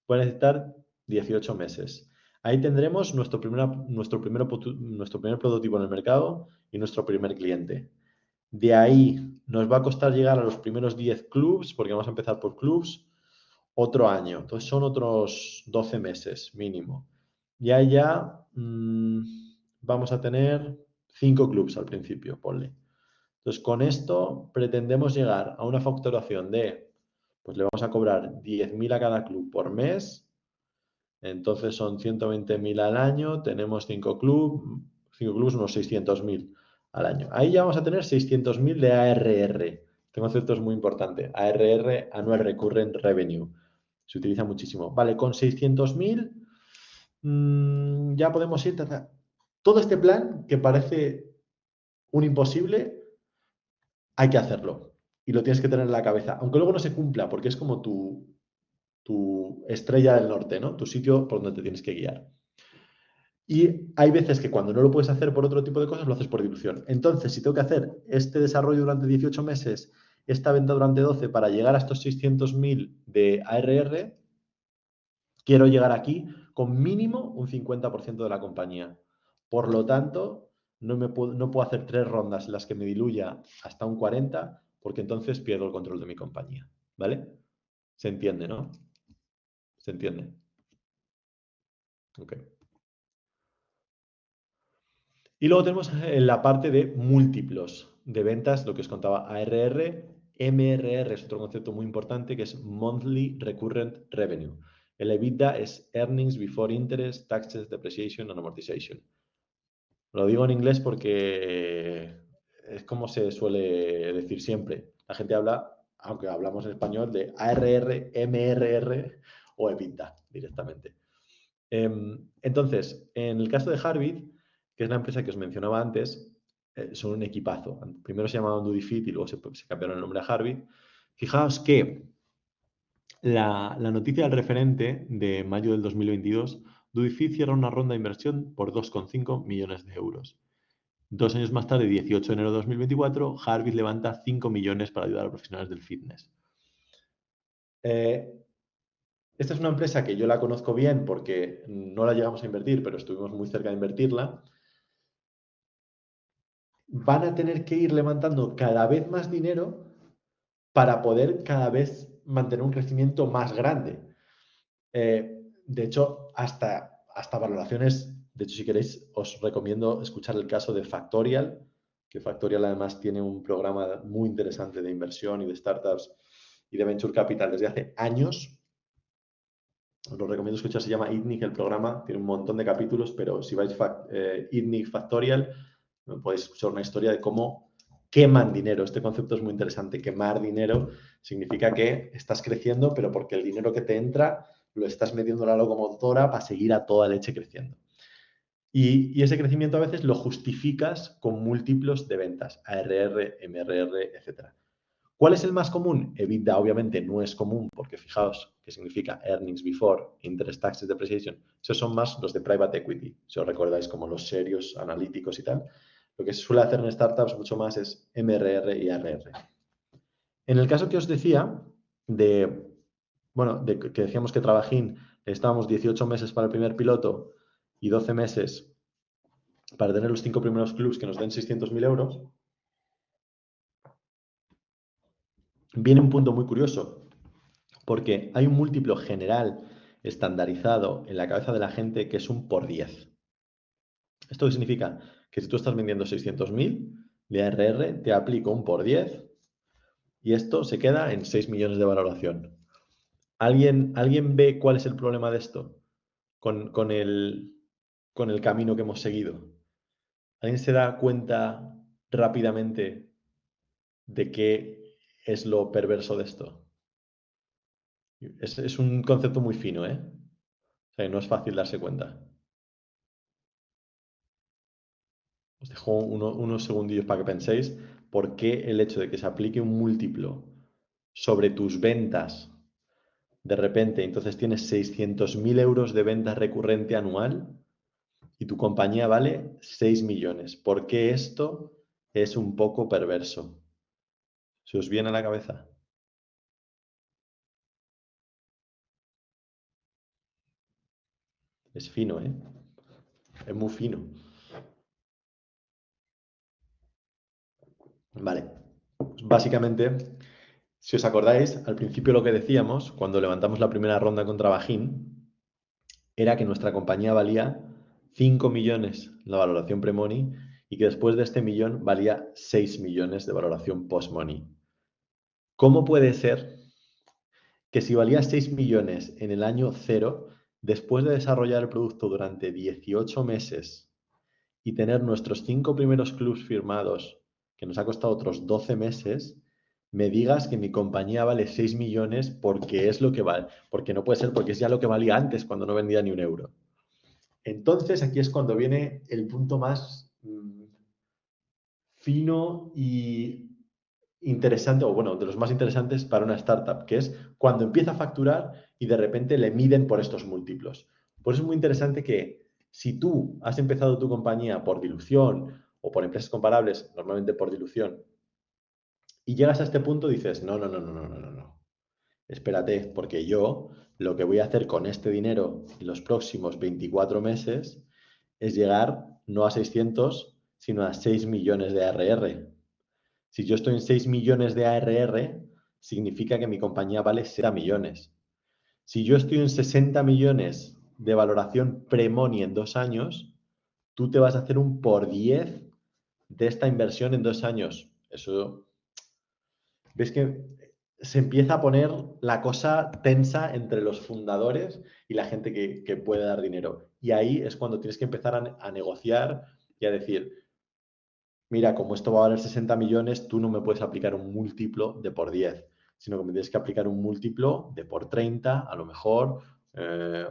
voy a necesitar 18 meses. Ahí tendremos nuestro primer prototipo en el mercado y nuestro primer cliente. De ahí nos va a costar llegar a los primeros 10 clubs, porque vamos a empezar por clubs, otro año. Entonces son otros 12 meses mínimo. Y ahí ya vamos a tener 5 clubs al principio, ponle. Entonces con esto pretendemos llegar a una facturación de, pues le vamos a cobrar 10.000 a cada club por mes. Entonces son 120.000 al año, tenemos 5 clubs, unos 600.000 al año. Ahí ya vamos a tener 600.000 de ARR. Este concepto es muy importante. ARR, Annual Recurrent Revenue. Se utiliza muchísimo. Vale, con 600.000 ya podemos ir. Todo este plan que parece un imposible, hay que hacerlo. Y lo tienes que tener en la cabeza. Aunque luego no se cumpla, porque es como tu estrella del norte, ¿no? Tu sitio por donde te tienes que guiar. Y hay veces que cuando no lo puedes hacer por otro tipo de cosas, lo haces por dilución. Entonces, si tengo que hacer este desarrollo durante 18 meses, esta venta durante 12 para llegar a estos 600.000 de ARR, quiero llegar aquí con mínimo un 50% de la compañía. Por lo tanto, no puedo hacer 3 rondas en las que me diluya hasta un 40, porque entonces pierdo el control de mi compañía. ¿Vale? ¿Se entiende, no? ¿Se entiende? Ok. Y luego tenemos la parte de múltiplos de ventas, lo que os contaba, ARR, MRR es otro concepto muy importante que es Monthly Recurrent Revenue. El EBITDA es Earnings Before Interest, Taxes, Depreciation and Amortization. Lo digo en inglés porque es como se suele decir siempre. La gente habla, aunque hablamos en español, de ARR, MRR o EBITDA directamente. Entonces, en el caso de Harbit, que es la empresa que os mencionaba antes, son un equipazo. Primero se llamaban Dudifit y luego se cambiaron el nombre a Harbit. Fijaos que la noticia del referente de mayo del 2022, Dudifit cierra una ronda de inversión por 2,5 millones de euros. 2 años más tarde, 18 de enero de 2024, Harbit levanta 5 millones para ayudar a profesionales del fitness. Esta es una empresa que yo la conozco bien porque no la llegamos a invertir, pero estuvimos muy cerca de invertirla. Van a tener que ir levantando cada vez más dinero para poder cada vez mantener un crecimiento más grande. De hecho, hasta valoraciones, de hecho, si queréis, os recomiendo escuchar el caso de Factorial, que Factorial además tiene un programa muy interesante de inversión y de startups y de venture capital desde hace años. Os lo recomiendo escuchar, se llama ITNIC el programa, tiene un montón de capítulos, pero si vais ITNIC Factorial, podéis escuchar una historia de cómo queman dinero. Este concepto es muy interesante. Quemar dinero significa que estás creciendo, pero porque el dinero que te entra lo estás metiendo en la locomotora para seguir a toda leche creciendo. Y ese crecimiento a veces lo justificas con múltiplos de ventas, ARR, MRR, etc. ¿Cuál es el más común? EBITDA obviamente no es común porque fijaos que significa Earnings Before, Interest, Taxes, Depreciation. Esos son más los de Private Equity, si os recordáis, como los serios, analíticos y tal. Lo que se suele hacer en startups mucho más es MRR y ARR. En el caso que os decía, que decíamos que Trabajín estábamos 18 meses para el primer piloto y 12 meses para tener los 5 primeros clubs que nos den 600.000 euros, viene un punto muy curioso, porque hay un múltiplo general estandarizado en la cabeza de la gente que es un por 10. ¿Esto qué significa? Que si tú estás vendiendo 600.000 de ARR, te aplico un por 10 y esto se queda en 6 millones de valoración. ¿Alguien ve cuál es el problema de esto con el camino que hemos seguido? ¿Alguien se da cuenta rápidamente de qué es lo perverso de esto? Es un concepto muy fino, ¿eh? O sea, no es fácil darse cuenta. os dejo unos segundillos para que penséis por qué el hecho de que se aplique un múltiplo sobre tus ventas de repente, entonces tienes 600.000 euros de ventas recurrente anual y tu compañía vale 6 millones. ¿Por qué esto es un poco perverso? ¿Se os viene a la cabeza? Es fino, ¿eh? Es muy fino. Vale. Pues básicamente, si os acordáis, al principio lo que decíamos, cuando levantamos la primera ronda contra Bajín, era que nuestra compañía valía 5 millones la valoración pre-money y que después de este millón valía 6 millones de valoración post-money. ¿Cómo puede ser que si valía 6 millones en el año 0, después de desarrollar el producto durante 18 meses y tener nuestros 5 primeros clubs firmados, que nos ha costado otros 12 meses, me digas que mi compañía vale 6 millones porque es lo que vale? Porque no puede ser, porque es ya lo que valía antes cuando no vendía ni un euro. Entonces, aquí es cuando viene el punto más fino y interesante, o bueno, de los más interesantes para una startup, que es cuando empieza a facturar y de repente le miden por estos múltiplos. Por eso es muy interesante que si tú has empezado tu compañía por dilución o por empresas comparables, normalmente por dilución, y llegas a este punto, dices, no. Espérate, porque yo lo que voy a hacer con este dinero en los próximos 24 meses es llegar no a 600, sino a 6 millones de ARR. Si yo estoy en 6 millones de ARR, significa que mi compañía vale 60 millones. Si yo estoy en 60 millones de valoración pre-money en 2 años, tú te vas a hacer un por 10 de esta inversión en 2 años. Eso, ¿ves que se empieza a poner la cosa tensa entre los fundadores y la gente que puede dar dinero? Y ahí es cuando tienes que empezar a negociar y a decir, mira, como esto va a valer 60 millones, tú no me puedes aplicar un múltiplo de por 10, sino que me tienes que aplicar un múltiplo de por 30, a lo mejor,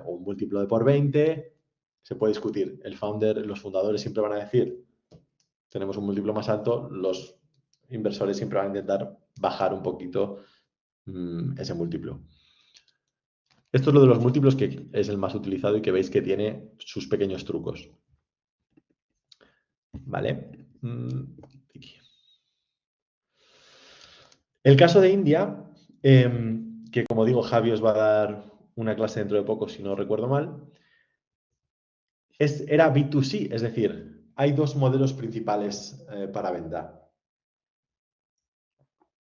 o un múltiplo de por 20. Se puede discutir. Los fundadores siempre van a decir, tenemos un múltiplo más alto, los inversores siempre van a intentar bajar un poquito ese múltiplo. Esto es lo de los múltiplos, que es el más utilizado y que veis que tiene sus pequeños trucos. ¿Vale? El caso de India, que como digo, Javi os va a dar una clase dentro de poco, si no recuerdo mal, era B2C, es decir, hay dos modelos principales para venta.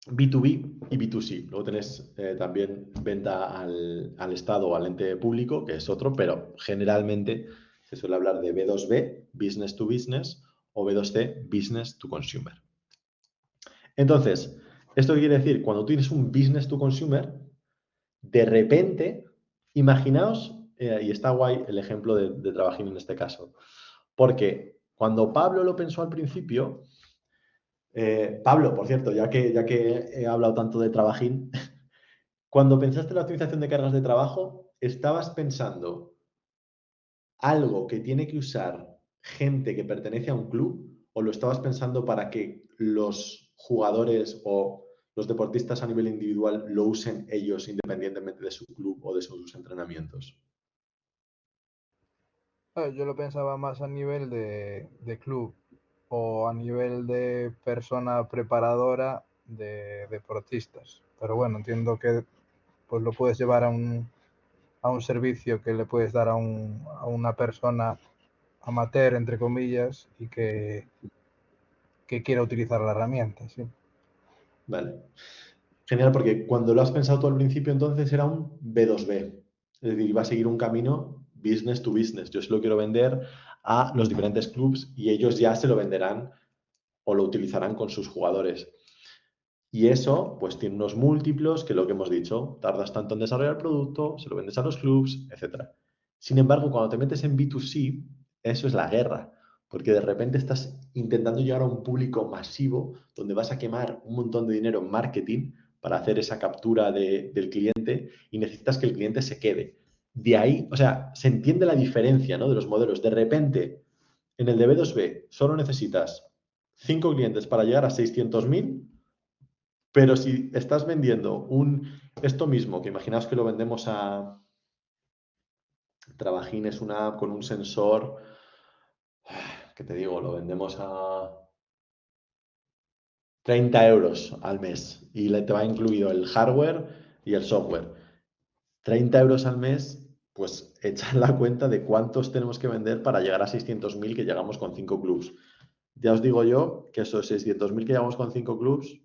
B2B y B2C. Luego tenés también venta al Estado o al ente público, que es otro, pero generalmente se suele hablar de B2B, Business to Business, o B2C, Business to Consumer. Entonces, ¿esto qué quiere decir? Cuando tú tienes un Business to Consumer, de repente, imaginaos, y está guay el ejemplo de Trabajín en este caso, porque cuando Pablo lo pensó al principio, Pablo, por cierto, ya que he hablado tanto de Trabajín, cuando pensaste en la optimización de cargas de trabajo, ¿estabas pensando algo que tiene que usar gente que pertenece a un club o lo estabas pensando para que los jugadores o los deportistas a nivel individual lo usen ellos independientemente de su club o de sus entrenamientos? Yo lo pensaba más a nivel de club o a nivel de persona preparadora de deportistas. Pero bueno, entiendo que pues lo puedes llevar a un servicio que le puedes dar a una persona amateur, entre comillas, y que quiera utilizar la herramienta, sí. Vale. Genial, porque cuando lo has pensado tú al principio, entonces era un B2B. Es decir, iba a seguir un camino business to business. Yo se lo quiero vender a los diferentes clubs y ellos ya se lo venderán o lo utilizarán con sus jugadores. Y eso, pues tiene unos múltiplos que lo que hemos dicho, tardas tanto en desarrollar el producto, se lo vendes a los clubs, etc. Sin embargo, cuando te metes en B2C, eso es la guerra, porque de repente estás intentando llegar a un público masivo donde vas a quemar un montón de dinero en marketing para hacer esa captura del cliente y necesitas que el cliente se quede. De ahí, o sea, se entiende la diferencia, ¿no?, de los modelos. De repente, en el de B2B solo necesitas 5 clientes para llegar a 600.000, pero si estás vendiendo esto mismo, que imaginaos que lo vendemos a Trabajín, es una app con un sensor, que te digo, lo vendemos a 30 euros al mes y te va incluido el hardware y el software. 30 euros al mes, pues echar la cuenta de cuántos tenemos que vender para llegar a 600.000 que llegamos con 5 clubs. Ya os digo yo que esos 600.000 que llegamos con 5 clubs,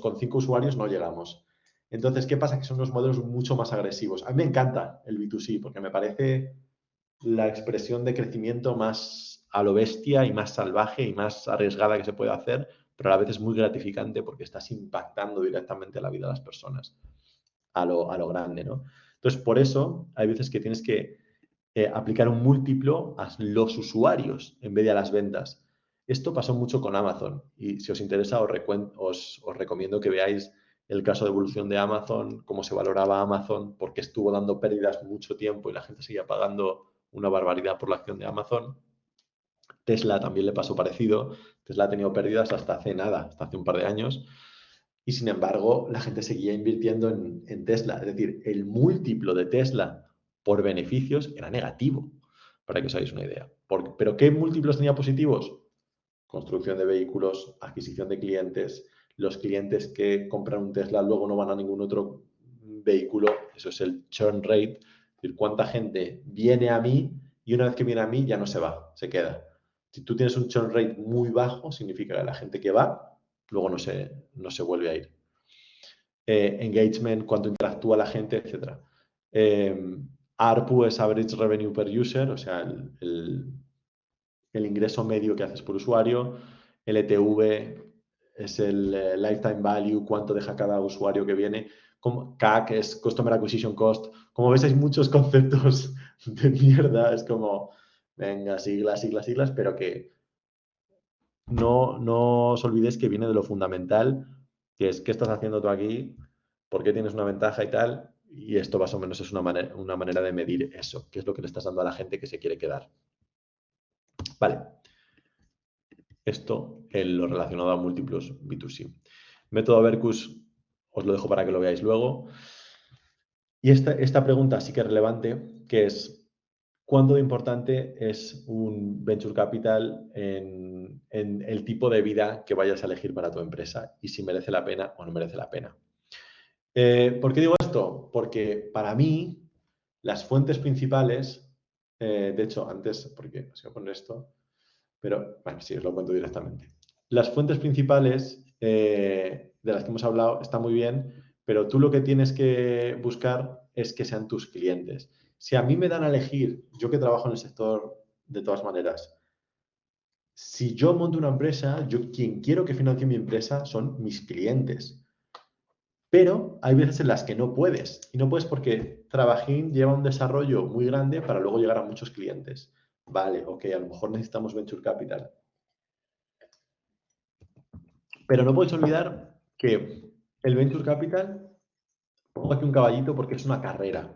con 5 usuarios no llegamos. Entonces, ¿qué pasa? Que son unos modelos mucho más agresivos. A mí me encanta el B2C porque me parece la expresión de crecimiento más a lo bestia y más salvaje y más arriesgada que se puede hacer, pero a la vez es muy gratificante porque estás impactando directamente la vida de las personas a lo grande, ¿no? Entonces, por eso hay veces que tienes que aplicar un múltiplo a los usuarios en vez de a las ventas. Esto pasó mucho con Amazon y si os interesa os recomiendo que veáis el caso de evolución de Amazon, cómo se valoraba Amazon, porque estuvo dando pérdidas mucho tiempo y la gente seguía pagando una barbaridad por la acción de Amazon. Tesla también le pasó parecido. Tesla ha tenido pérdidas hasta hace nada, hasta hace un par de años. Y sin embargo, la gente seguía invirtiendo en Tesla. Es decir, el múltiplo de Tesla por beneficios era negativo, para que os hagáis una idea. ¿Pero qué múltiplos tenía positivos? Construcción de vehículos, adquisición de clientes, los clientes que compran un Tesla luego no van a ningún otro vehículo, eso es el churn rate, es decir, cuánta gente viene a mí y una vez que viene a mí ya no se va, se queda. Si tú tienes un churn rate muy bajo, significa que la gente que va luego no se vuelve a ir. Engagement, cuánto interactúa la gente, etc. ARPU es Average Revenue Per User, o sea, el ingreso medio que haces por usuario. LTV es el Lifetime Value, cuánto deja cada usuario que viene. CAC es Customer Acquisition Cost. Como ves, hay muchos conceptos de mierda. Es como, venga, siglas, siglas, siglas, pero que no os olvidéis que viene de lo fundamental, que es qué estás haciendo tú aquí, por qué tienes una ventaja y tal. Y esto más o menos es una manera de medir eso, qué es lo que le estás dando a la gente que se quiere quedar. Vale. Esto en lo relacionado a múltiplos B2C. Método Abacus os lo dejo para que lo veáis luego. Y esta pregunta sí que es relevante, que es ¿cuánto de importante es un venture capital en el tipo de vida que vayas a elegir para tu empresa y si merece la pena o no merece la pena? ¿Por qué digo esto? Porque para mí las fuentes principales, de hecho antes, porque os voy a poner esto, pero bueno, sí, os lo cuento directamente. Las fuentes principales de las que hemos hablado están muy bien, pero tú lo que tienes que buscar es que sean tus clientes. Si a mí me dan a elegir, yo que trabajo en el sector de todas maneras, si yo monto una empresa, yo quien quiero que financie mi empresa son mis clientes. Pero hay veces en las que no puedes. Y no puedes porque Trabajín lleva un desarrollo muy grande para luego llegar a muchos clientes. Vale, ok, a lo mejor necesitamos Venture Capital. Pero no podéis olvidar que el Venture Capital, pongo aquí un caballito porque es una carrera.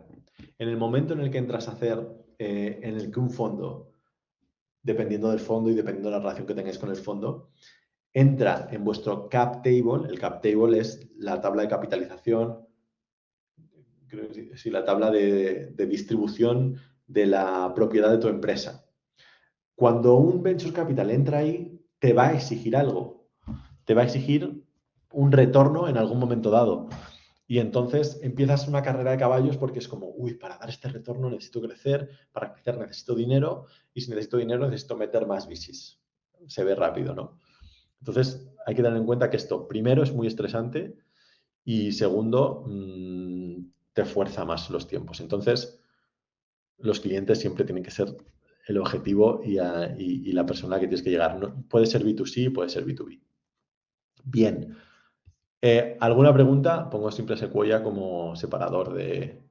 En el momento en el que entras a hacer, en el que un fondo, dependiendo del fondo y dependiendo de la relación que tengáis con el fondo, entra en vuestro cap table. El cap table es la tabla de capitalización, creo que sí, la tabla de distribución de la propiedad de tu empresa. Cuando un venture capital entra ahí, te va a exigir algo. Te va a exigir un retorno en algún momento dado. Y entonces empiezas una carrera de caballos porque es como, uy, para dar este retorno necesito crecer, para crecer necesito dinero, y si necesito dinero necesito meter más VCs. Se ve rápido, ¿no? Entonces hay que tener en cuenta que esto, primero, es muy estresante y segundo, te fuerza más los tiempos. Entonces, los clientes siempre tienen que ser el objetivo y la persona a la que tienes que llegar. No, puede ser B2C, puede ser B2B. Bien. ¿Alguna pregunta? Pongo siempre Sequoia como separador de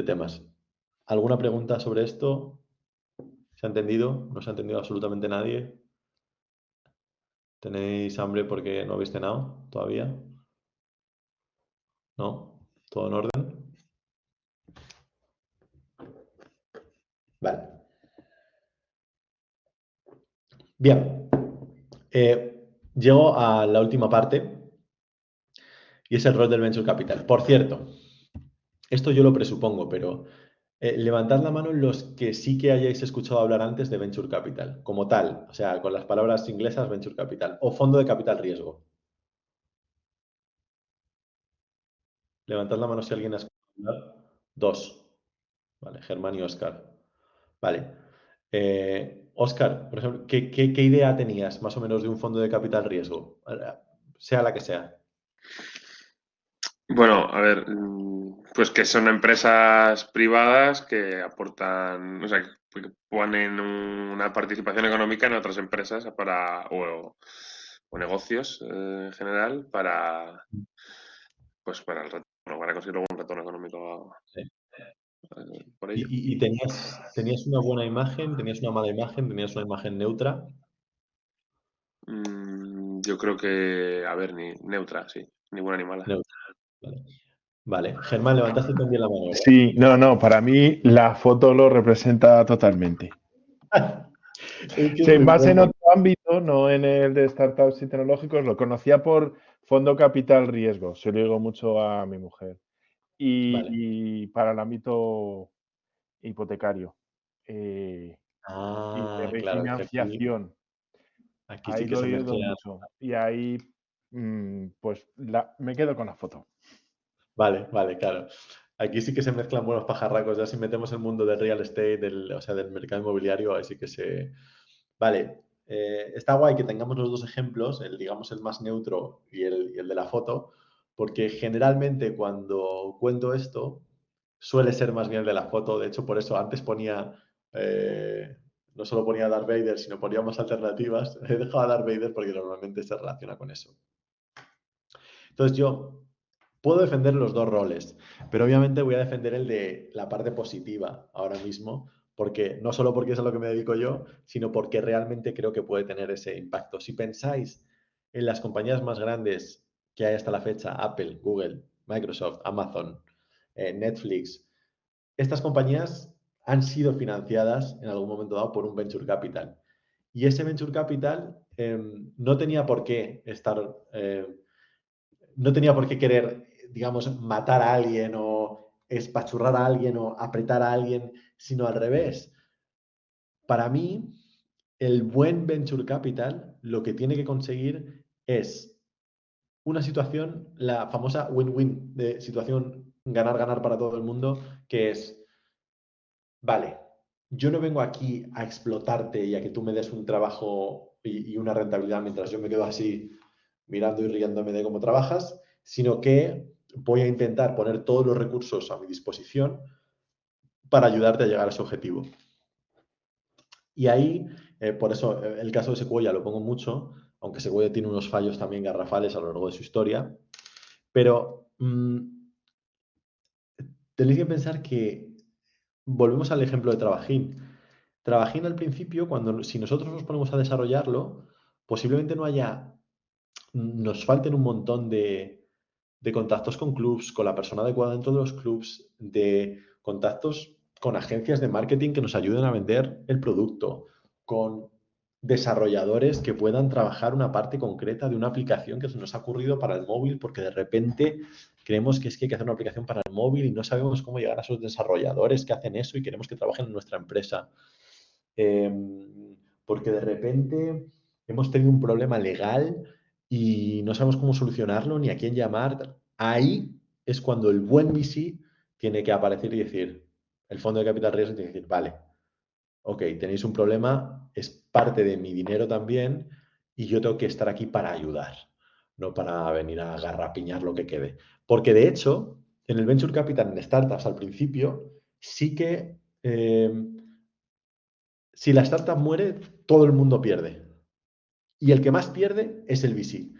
temas. ¿Alguna pregunta sobre esto? ¿Se ha entendido? ¿No se ha entendido absolutamente nadie? ¿Tenéis hambre porque no habéis cenado todavía? ¿No? ¿Todo en orden? Vale. Bien, llego a la última parte y es el rol del Venture Capital. Por cierto, esto yo lo presupongo, pero levantad la mano los que sí que hayáis escuchado hablar antes de Venture Capital, como tal, o sea, con las palabras inglesas Venture Capital o Fondo de Capital Riesgo. Levantad la mano si alguien ha escuchado hablar. Dos. Vale, Germán y Óscar. Vale. Óscar, por ejemplo, ¿qué idea tenías más o menos de un fondo de capital riesgo? Sea la que sea. Bueno, a ver, pues que son empresas privadas que aportan, o sea, que ponen una participación económica en otras empresas o negocios en general pues para para conseguir luego un retorno económico Sí. por ello. ¿Y tenías una buena imagen, tenías una mala imagen, tenías una imagen neutra? Yo creo que, a ver, ni neutra, sí, ni buena ni mala. Neutra. Vale. Vale. Germán, levantaste también la mano, Sí, no, para mí la foto lo representa totalmente. ¿verdad? Es que Sí, me más en encanta. otro ámbito, no en el de startups y tecnológicos, lo conocía por Fondo Capital Riesgo, se lo digo mucho a mi mujer. Vale. Y para el ámbito hipotecario y de Claro, es que refinanciación, aquí sí ahí que lo se he oído mezcla. mucho. Y ahí, pues me quedo con la foto. Vale, vale, claro. Aquí sí que se mezclan buenos pajarracos. Ya si metemos el mundo del real estate, o sea, del mercado inmobiliario, ahí sí que se. Vale, está guay que tengamos los dos ejemplos, digamos el más neutro y el de la foto, porque generalmente cuando cuento esto suele ser más bien el de la foto. De hecho, por eso antes ponía, no solo ponía Darth Vader, sino ponía más alternativas. He dejado a Darth Vader porque normalmente se relaciona con eso. Entonces yo puedo defender los dos roles, pero obviamente voy a defender el de la parte positiva ahora mismo, porque no solo porque es a lo que me dedico yo, sino porque realmente creo que puede tener ese impacto. Si pensáis en las compañías más grandes que hay hasta la fecha, Apple, Google, Microsoft, Amazon, Netflix, estas compañías han sido financiadas en algún momento dado por un venture capital. Y ese venture capital no tenía por qué estar no tenía por qué querer, digamos, matar a alguien o espachurrar a alguien o apretar a alguien, sino al revés. Para mí, el buen venture capital lo que tiene que conseguir es una situación, la famosa win-win, de situación ganar-ganar para todo el mundo, que es, vale, yo no vengo aquí a explotarte y a que tú me des un trabajo y una rentabilidad mientras yo me quedo así mirando y riéndome de cómo trabajas, sino que voy a intentar poner todos los recursos a mi disposición para ayudarte a llegar a ese objetivo. Y ahí, por eso, el caso de Sequoia lo pongo mucho, aunque Sequoia tiene unos fallos también garrafales a lo largo de su historia, pero tenéis que pensar que volvemos al ejemplo de Trabajín. Trabajín al principio, si nosotros nos ponemos a desarrollarlo, posiblemente nos falten un montón de contactos con clubs, con la persona adecuada dentro de los clubs, de contactos con agencias de marketing que nos ayuden a vender el producto, con desarrolladores que puedan trabajar una parte concreta de una aplicación que se nos ha ocurrido para el móvil, porque de repente creemos que es que hay que hacer una aplicación para el móvil y no sabemos cómo llegar a esos desarrolladores que hacen eso y queremos que trabajen en nuestra empresa. Porque de repente hemos tenido un problema legal y no sabemos cómo solucionarlo ni a quién llamar. Ahí es cuando el buen VC tiene que aparecer y decir, el fondo de capital riesgo tiene que decir, vale, ok, tenéis un problema, es parte de mi dinero también y yo tengo que estar aquí para ayudar, no para venir a garrapiñar lo que quede. Porque de hecho, en el Venture Capital, en startups al principio, sí que si la startup muere, todo el mundo pierde. Y el que más pierde es el VC.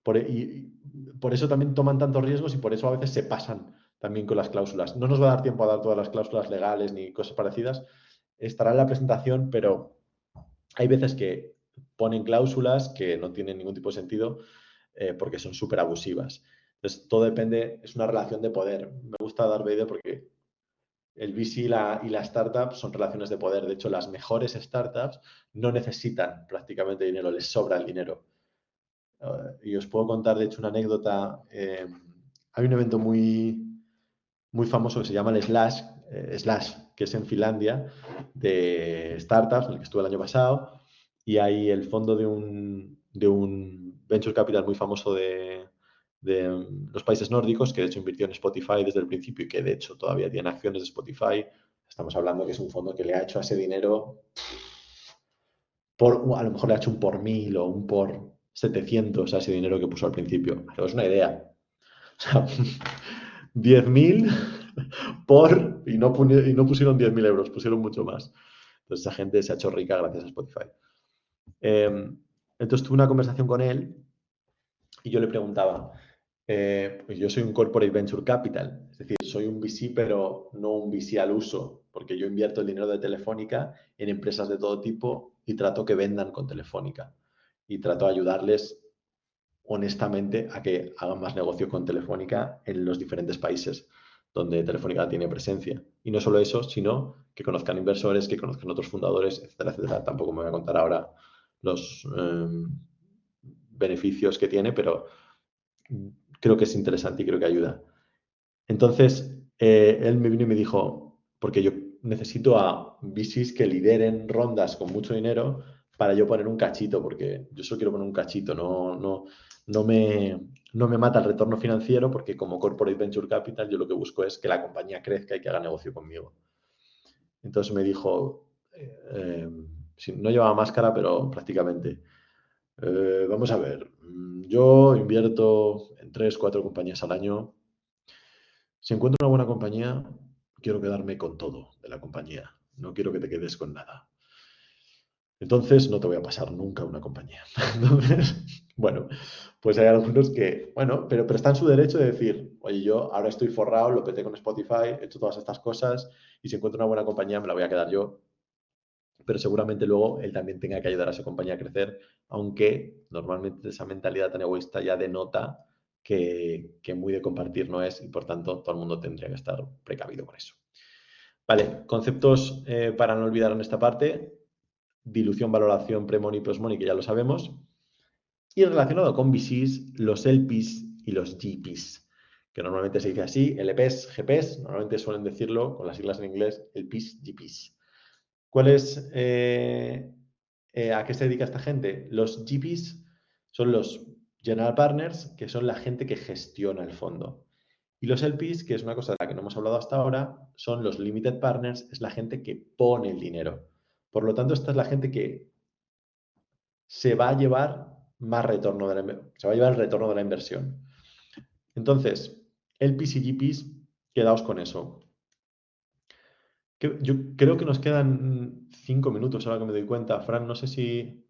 Por eso también toman tantos riesgos y por eso a veces se pasan también con las cláusulas. No nos va a dar tiempo a dar todas las cláusulas legales ni cosas parecidas. Estará en la presentación, pero hay veces que ponen cláusulas que no tienen ningún tipo de sentido porque son súper abusivas. Entonces, todo depende, es una relación de poder. Me gusta Darth Vader porque el VC y la startup son relaciones de poder. De hecho, las mejores startups no necesitan prácticamente dinero, les sobra el dinero. Y os puedo contar, de hecho, una anécdota. Hay un evento muy famoso que se llama el Slash, que es en Finlandia, de startups, en el que estuve el año pasado, y hay el fondo de un venture capital muy famoso de los países nórdicos, que de hecho invirtió en Spotify desde el principio y que de hecho todavía tiene acciones de Spotify. Estamos hablando que es un fondo que le ha hecho a ese dinero, a lo mejor le ha hecho un por 1000 o un por 700 a ese dinero que puso al principio. Pero es una idea. O sea, 10.000 y no pusieron 10.000 euros, pusieron mucho más. Entonces esa gente se ha hecho rica gracias a Spotify. Entonces tuve una conversación con él y yo le preguntaba, pues yo soy un corporate venture capital, es decir, soy un VC pero no un VC al uso, porque yo invierto el dinero de Telefónica en empresas de todo tipo y trato que vendan con Telefónica y trato de ayudarles honestamente a que hagan más negocio con Telefónica en los diferentes países donde Telefónica tiene presencia. Y no solo eso, sino que conozcan inversores, que conozcan otros fundadores, etcétera, etcétera. Tampoco me voy a contar ahora los beneficios que tiene, pero creo que es interesante y creo que ayuda. Entonces, él me vino y me dijo, porque yo necesito a VCs que lideren rondas con mucho dinero para yo poner un cachito, porque yo solo quiero poner un cachito, no me mata el retorno financiero, porque como Corporate Venture Capital yo lo que busco es que la compañía crezca y que haga negocio conmigo. Entonces me dijo, no llevaba máscara, pero prácticamente, vamos a ver, yo invierto en 3, 4 compañías al año. Si encuentro una buena compañía, quiero quedarme con todo de la compañía. No quiero que te quedes con nada. Entonces, no te voy a pasar nunca una compañía. Entonces, bueno, pues hay algunos que, bueno, pero está en su derecho de decir, oye, yo ahora estoy forrado, lo peté con Spotify, he hecho todas estas cosas y si encuentro una buena compañía me la voy a quedar yo. Pero seguramente luego él también tenga que ayudar a su compañía a crecer, aunque normalmente esa mentalidad tan egoísta ya denota que muy de compartir no es y por tanto todo el mundo tendría que estar precavido con eso. Vale, conceptos para no olvidar en esta parte: dilución, valoración, pre-money, post-money, que ya lo sabemos, y relacionado con VCs, los LPs y los GPs, que normalmente se dice así, LPs, GPs, normalmente suelen decirlo con las siglas en inglés, LPs, GPs. ¿A qué se dedica esta gente? Los GPs son los General Partners, que son la gente que gestiona el fondo. Y los LPs, que es una cosa de la que no hemos hablado hasta ahora, son los Limited Partners, es la gente que pone el dinero. Por lo tanto, esta es la gente que se va a llevar más retorno se va a llevar el retorno de la inversión. Entonces, LPs y GPs, quedaos con eso. Yo creo que nos quedan 5 minutos ahora que me doy cuenta. Fran, no sé si...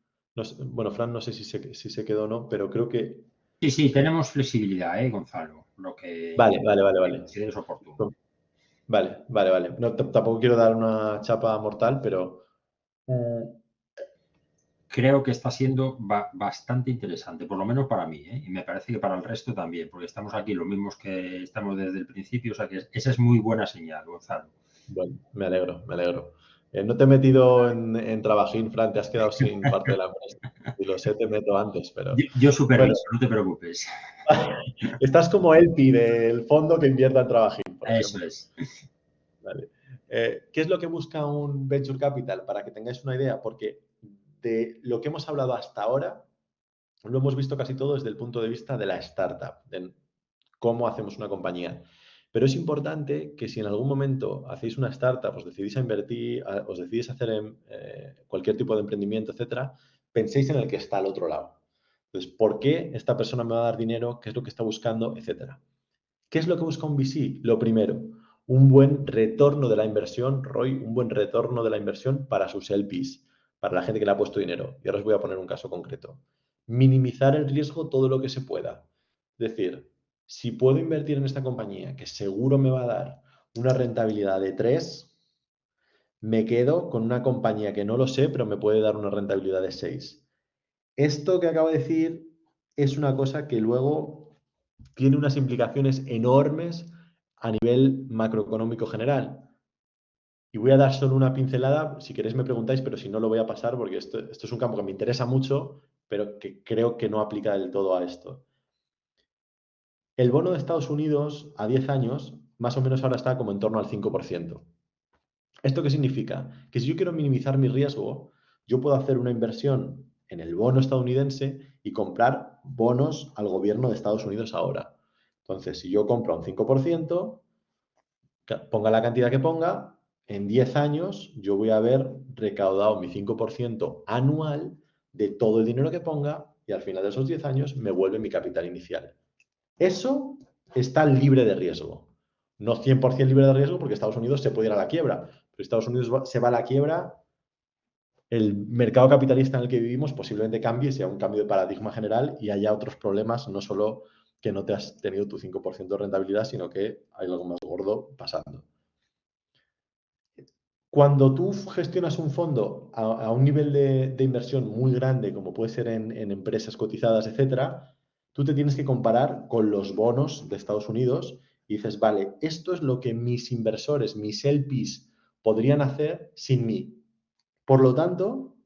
Fran, no sé si se quedó o no, pero creo que... Sí, tenemos flexibilidad, Gonzalo, lo que Vale. consideres oportuno. Vale. No, tampoco quiero dar una chapa mortal, pero... Creo que está siendo bastante interesante, por lo menos para mí, y me parece que para el resto también, porque estamos aquí los mismos que estamos desde el principio, o sea que esa es muy buena señal, Gonzalo. Bueno, me alegro. No te he metido en trabajín, Fran, te has quedado sin parte de la empresa. Y lo sé, te meto antes, pero... Yo superviso, Bueno, no te preocupes. estás como LP del fondo que invierta en trabajín, por Eso ejemplo. es. Vale. ¿Qué es lo que busca un venture capital? Para que tengáis una idea, porque de lo que hemos hablado hasta ahora, lo hemos visto casi todo desde el punto de vista de la startup, de cómo hacemos una compañía. Pero es importante que si en algún momento hacéis una startup, os decidís a invertir, os decidís a hacer cualquier tipo de emprendimiento, etcétera, penséis en el que está al otro lado. Entonces, ¿por qué esta persona me va a dar dinero? ¿Qué es lo que está buscando? Etcétera. ¿Qué es lo que busca un VC? Lo primero, un buen retorno de la inversión, Roy, un buen retorno de la inversión para sus LPs, para la gente que le ha puesto dinero. Y ahora os voy a poner un caso concreto. Minimizar el riesgo todo lo que se pueda. Es decir, si puedo invertir en esta compañía que seguro me va a dar una rentabilidad de 3, me quedo con una compañía que no lo sé, pero me puede dar una rentabilidad de 6. Esto que acabo de decir es una cosa que luego tiene unas implicaciones enormes a nivel macroeconómico general. Y voy a dar solo una pincelada, si queréis me preguntáis, pero si no lo voy a pasar porque esto es un campo que me interesa mucho, pero que creo que no aplica del todo a esto. El bono de Estados Unidos a 10 años, más o menos ahora está como en torno al 5%. ¿Esto qué significa? Que si yo quiero minimizar mi riesgo, yo puedo hacer una inversión en el bono estadounidense y comprar bonos al gobierno de Estados Unidos ahora. Entonces, si yo compro un 5%, ponga la cantidad que ponga, en 10 años yo voy a haber recaudado mi 5% anual de todo el dinero que ponga y al final de esos 10 años me vuelve mi capital inicial. Eso está libre de riesgo. No 100% libre de riesgo porque Estados Unidos se puede ir a la quiebra. Pero Estados Unidos se va a la quiebra, el mercado capitalista en el que vivimos posiblemente cambie, sea un cambio de paradigma general y haya otros problemas, no solo que no te has tenido tu 5% de rentabilidad, sino que hay algo más gordo pasando. Cuando tú gestionas un fondo a un nivel de inversión muy grande, como puede ser en empresas cotizadas, etcétera, tú te tienes que comparar con los bonos de Estados Unidos y dices, vale, esto es lo que mis inversores, mis LPs, podrían hacer sin mí. Por lo tanto,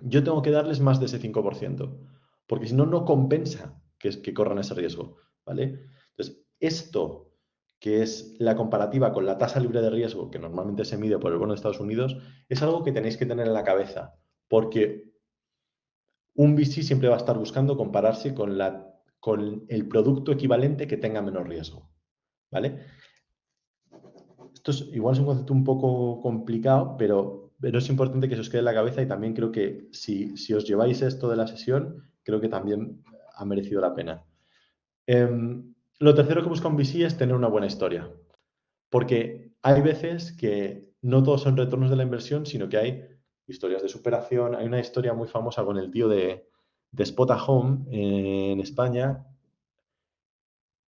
yo tengo que darles más de ese 5%, porque si no, no compensa que corran ese riesgo, ¿vale? Entonces, esto que es la comparativa con la tasa libre de riesgo, que normalmente se mide por el bono de Estados Unidos, es algo que tenéis que tener en la cabeza, porque un VC siempre va a estar buscando compararse con el producto equivalente que tenga menos riesgo, ¿vale? Esto igual es un concepto un poco complicado, pero es importante que se os quede en la cabeza y también creo que si os lleváis esto de la sesión, creo que también ha merecido la pena. Lo tercero que busca un VC es tener una buena historia, porque hay veces que no todos son retornos de la inversión, sino que hay historias de superación. Hay una historia muy famosa con el tío de Spot a Home en España.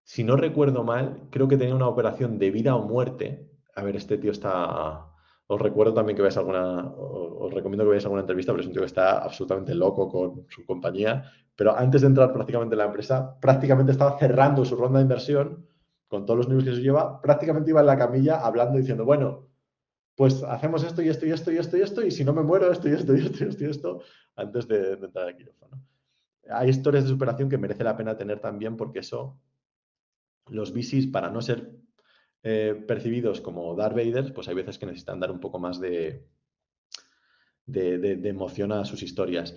Si no recuerdo mal, creo que tenía una operación de vida o muerte. A ver, este tío está... Os recuerdo también que veáis os recomiendo que veáis alguna entrevista, pero es un tío que está absolutamente loco con su compañía. Pero antes de entrar prácticamente en la empresa, prácticamente estaba cerrando su ronda de inversión con todos los niveles que se lleva. Prácticamente iba en la camilla hablando, diciendo, bueno, pues hacemos esto y esto y esto y esto y esto, y si no me muero, esto y esto y esto y esto y esto, antes de entrar al quirófano. Hay historias de superación que merece la pena tener también porque eso... Los VCs, para no ser percibidos como Darth Vader, pues hay veces que necesitan dar un poco más de emoción a sus historias.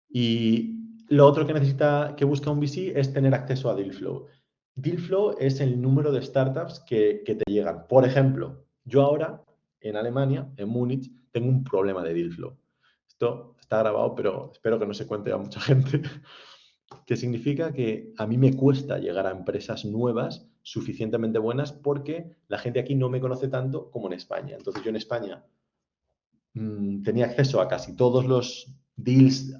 Y lo otro que busca un VC es tener acceso a deal flow. Deal flow es el número de startups que te llegan. Por ejemplo, yo ahora en Alemania, en Múnich, tengo un problema de deal flow. Esto está grabado, pero espero que no se cuente a mucha gente. Que significa que a mí me cuesta llegar a empresas nuevas suficientemente buenas porque la gente aquí no me conoce tanto como en España. Entonces yo en España tenía acceso a casi todos los deals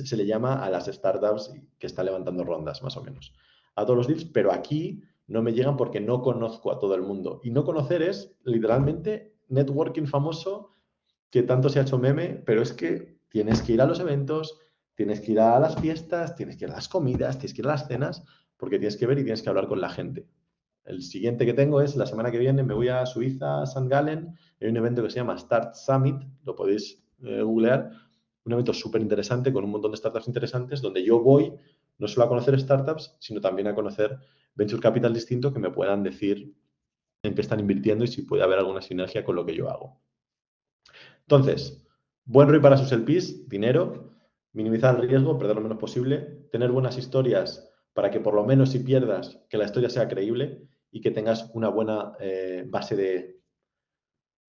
se le llama a las startups que están levantando rondas, más o menos. A todos los deals, pero aquí no me llegan porque no conozco a todo el mundo. Y no conocer es literalmente networking famoso que tanto se ha hecho meme, pero es que tienes que ir a los eventos, tienes que ir a las fiestas, tienes que ir a las comidas, tienes que ir a las cenas, porque tienes que ver y tienes que hablar con la gente. El siguiente que tengo es la semana que viene, me voy a Suiza, a St. Gallen, hay un evento que se llama Start Summit, lo podéis googlear, un evento súper interesante con un montón de startups interesantes, donde yo voy no solo a conocer startups, sino también a conocer venture capital distinto que me puedan decir en qué están invirtiendo y si puede haber alguna sinergia con lo que yo hago. Entonces, buen ROI para sus LPs, dinero, minimizar el riesgo, perder lo menos posible, tener buenas historias para que por lo menos si pierdas, que la historia sea creíble y que tengas una buena base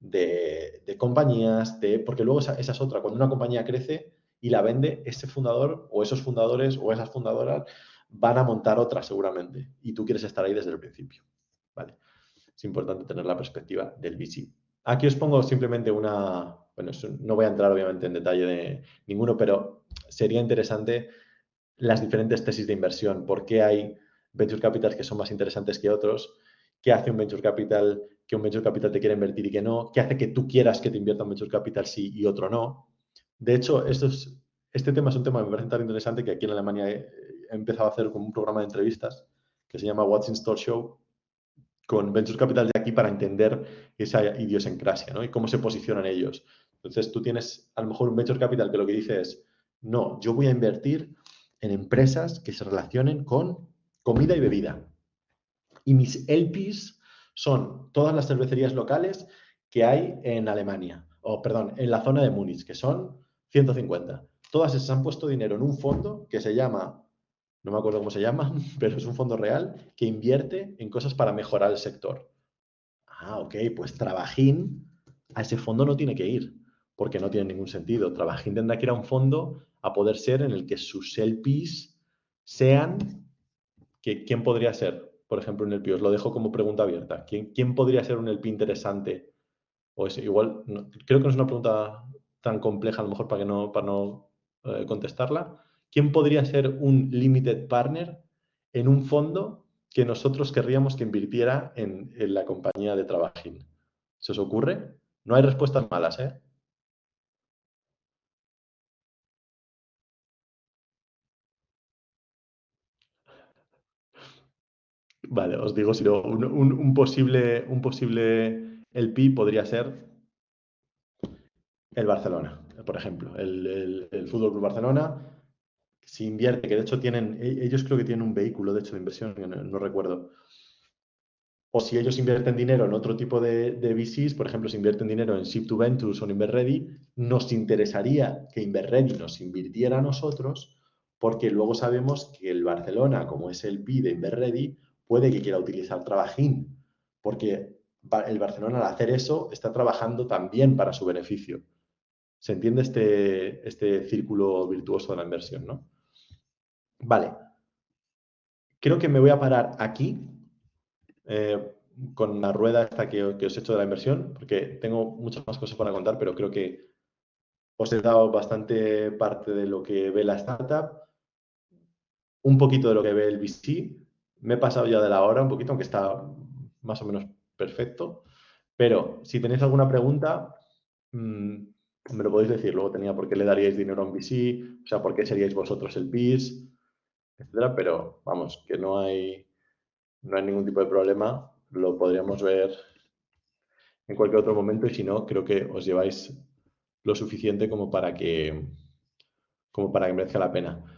de compañías, porque luego esa es otra, cuando una compañía crece y la vende, ese fundador o esos fundadores o esas fundadoras van a montar otra seguramente y tú quieres estar ahí desde el principio. ¿Vale? Es importante tener la perspectiva del VC. Aquí os pongo simplemente una... Bueno, no voy a entrar obviamente en detalle de ninguno, pero sería interesante las diferentes tesis de inversión. ¿Por qué hay venture capitals que son más interesantes que otros? ¿Qué hace un venture capital que un venture capital te quiera invertir y que no? ¿Qué hace que tú quieras que te invierta un venture capital sí y otro no? De hecho, este tema es un tema que me parece tan interesante que aquí en Alemania he empezado a hacer como un programa de entrevistas que se llama What's in Store Show, con Venture Capital de aquí para entender esa idiosincrasia, ¿no? Y cómo se posicionan ellos. Entonces, tú tienes a lo mejor un Venture Capital que lo que dice es, no, yo voy a invertir en empresas que se relacionen con comida y bebida. Y mis LPs son todas las cervecerías locales que hay en Alemania, o perdón, en la zona de Múnich, que son 150. Todas esas han puesto dinero en un fondo que se llama, no me acuerdo cómo se llama, pero es un fondo real que invierte en cosas para mejorar el sector. Ah, ok, pues Trabajín a ese fondo no tiene que ir, porque no tiene ningún sentido. Trabajín tendrá que ir a un fondo a poder ser en el que sus LPs sean, ¿quién podría ser? Por ejemplo, un LP, os lo dejo como pregunta abierta. ¿Quién podría ser un LP interesante? O es igual, creo que no es una pregunta tan compleja a lo mejor para no contestarla. ¿Quién podría ser un limited partner en un fondo que nosotros querríamos que invirtiera en la compañía de Trabajín? ¿Se os ocurre? No hay respuestas malas, ¿eh? Vale, os digo, si no, un posible LP podría ser el Barcelona, por ejemplo. El Fútbol Club Barcelona, si invierte, que de hecho tienen, ellos creo que tienen un vehículo de hecho de inversión, que no recuerdo. O si ellos invierten dinero en otro tipo de VCs, por ejemplo, si invierten dinero en Shift2 Ventures o en Inverready, nos interesaría que Inverready nos invirtiera a nosotros, porque luego sabemos que el Barcelona, como es el PI de Inverready, puede que quiera utilizar Trabajín, porque el Barcelona al hacer eso está trabajando también para su beneficio. ¿Se entiende este círculo virtuoso de la inversión, no? Vale. Creo que me voy a parar aquí con la rueda esta que os he hecho de la inversión, porque tengo muchas más cosas para contar, pero creo que os he dado bastante parte de lo que ve la startup, un poquito de lo que ve el VC. Me he pasado ya de la hora un poquito, aunque está más o menos perfecto. Pero si tenéis alguna pregunta, me lo podéis decir. Luego tenía por qué le daríais dinero a un VC, o sea, por qué seríais vosotros el PIS, etcétera. Pero vamos, que no hay ningún tipo de problema. Lo podríamos ver en cualquier otro momento y si no, creo que os lleváis lo suficiente como para que merezca la pena.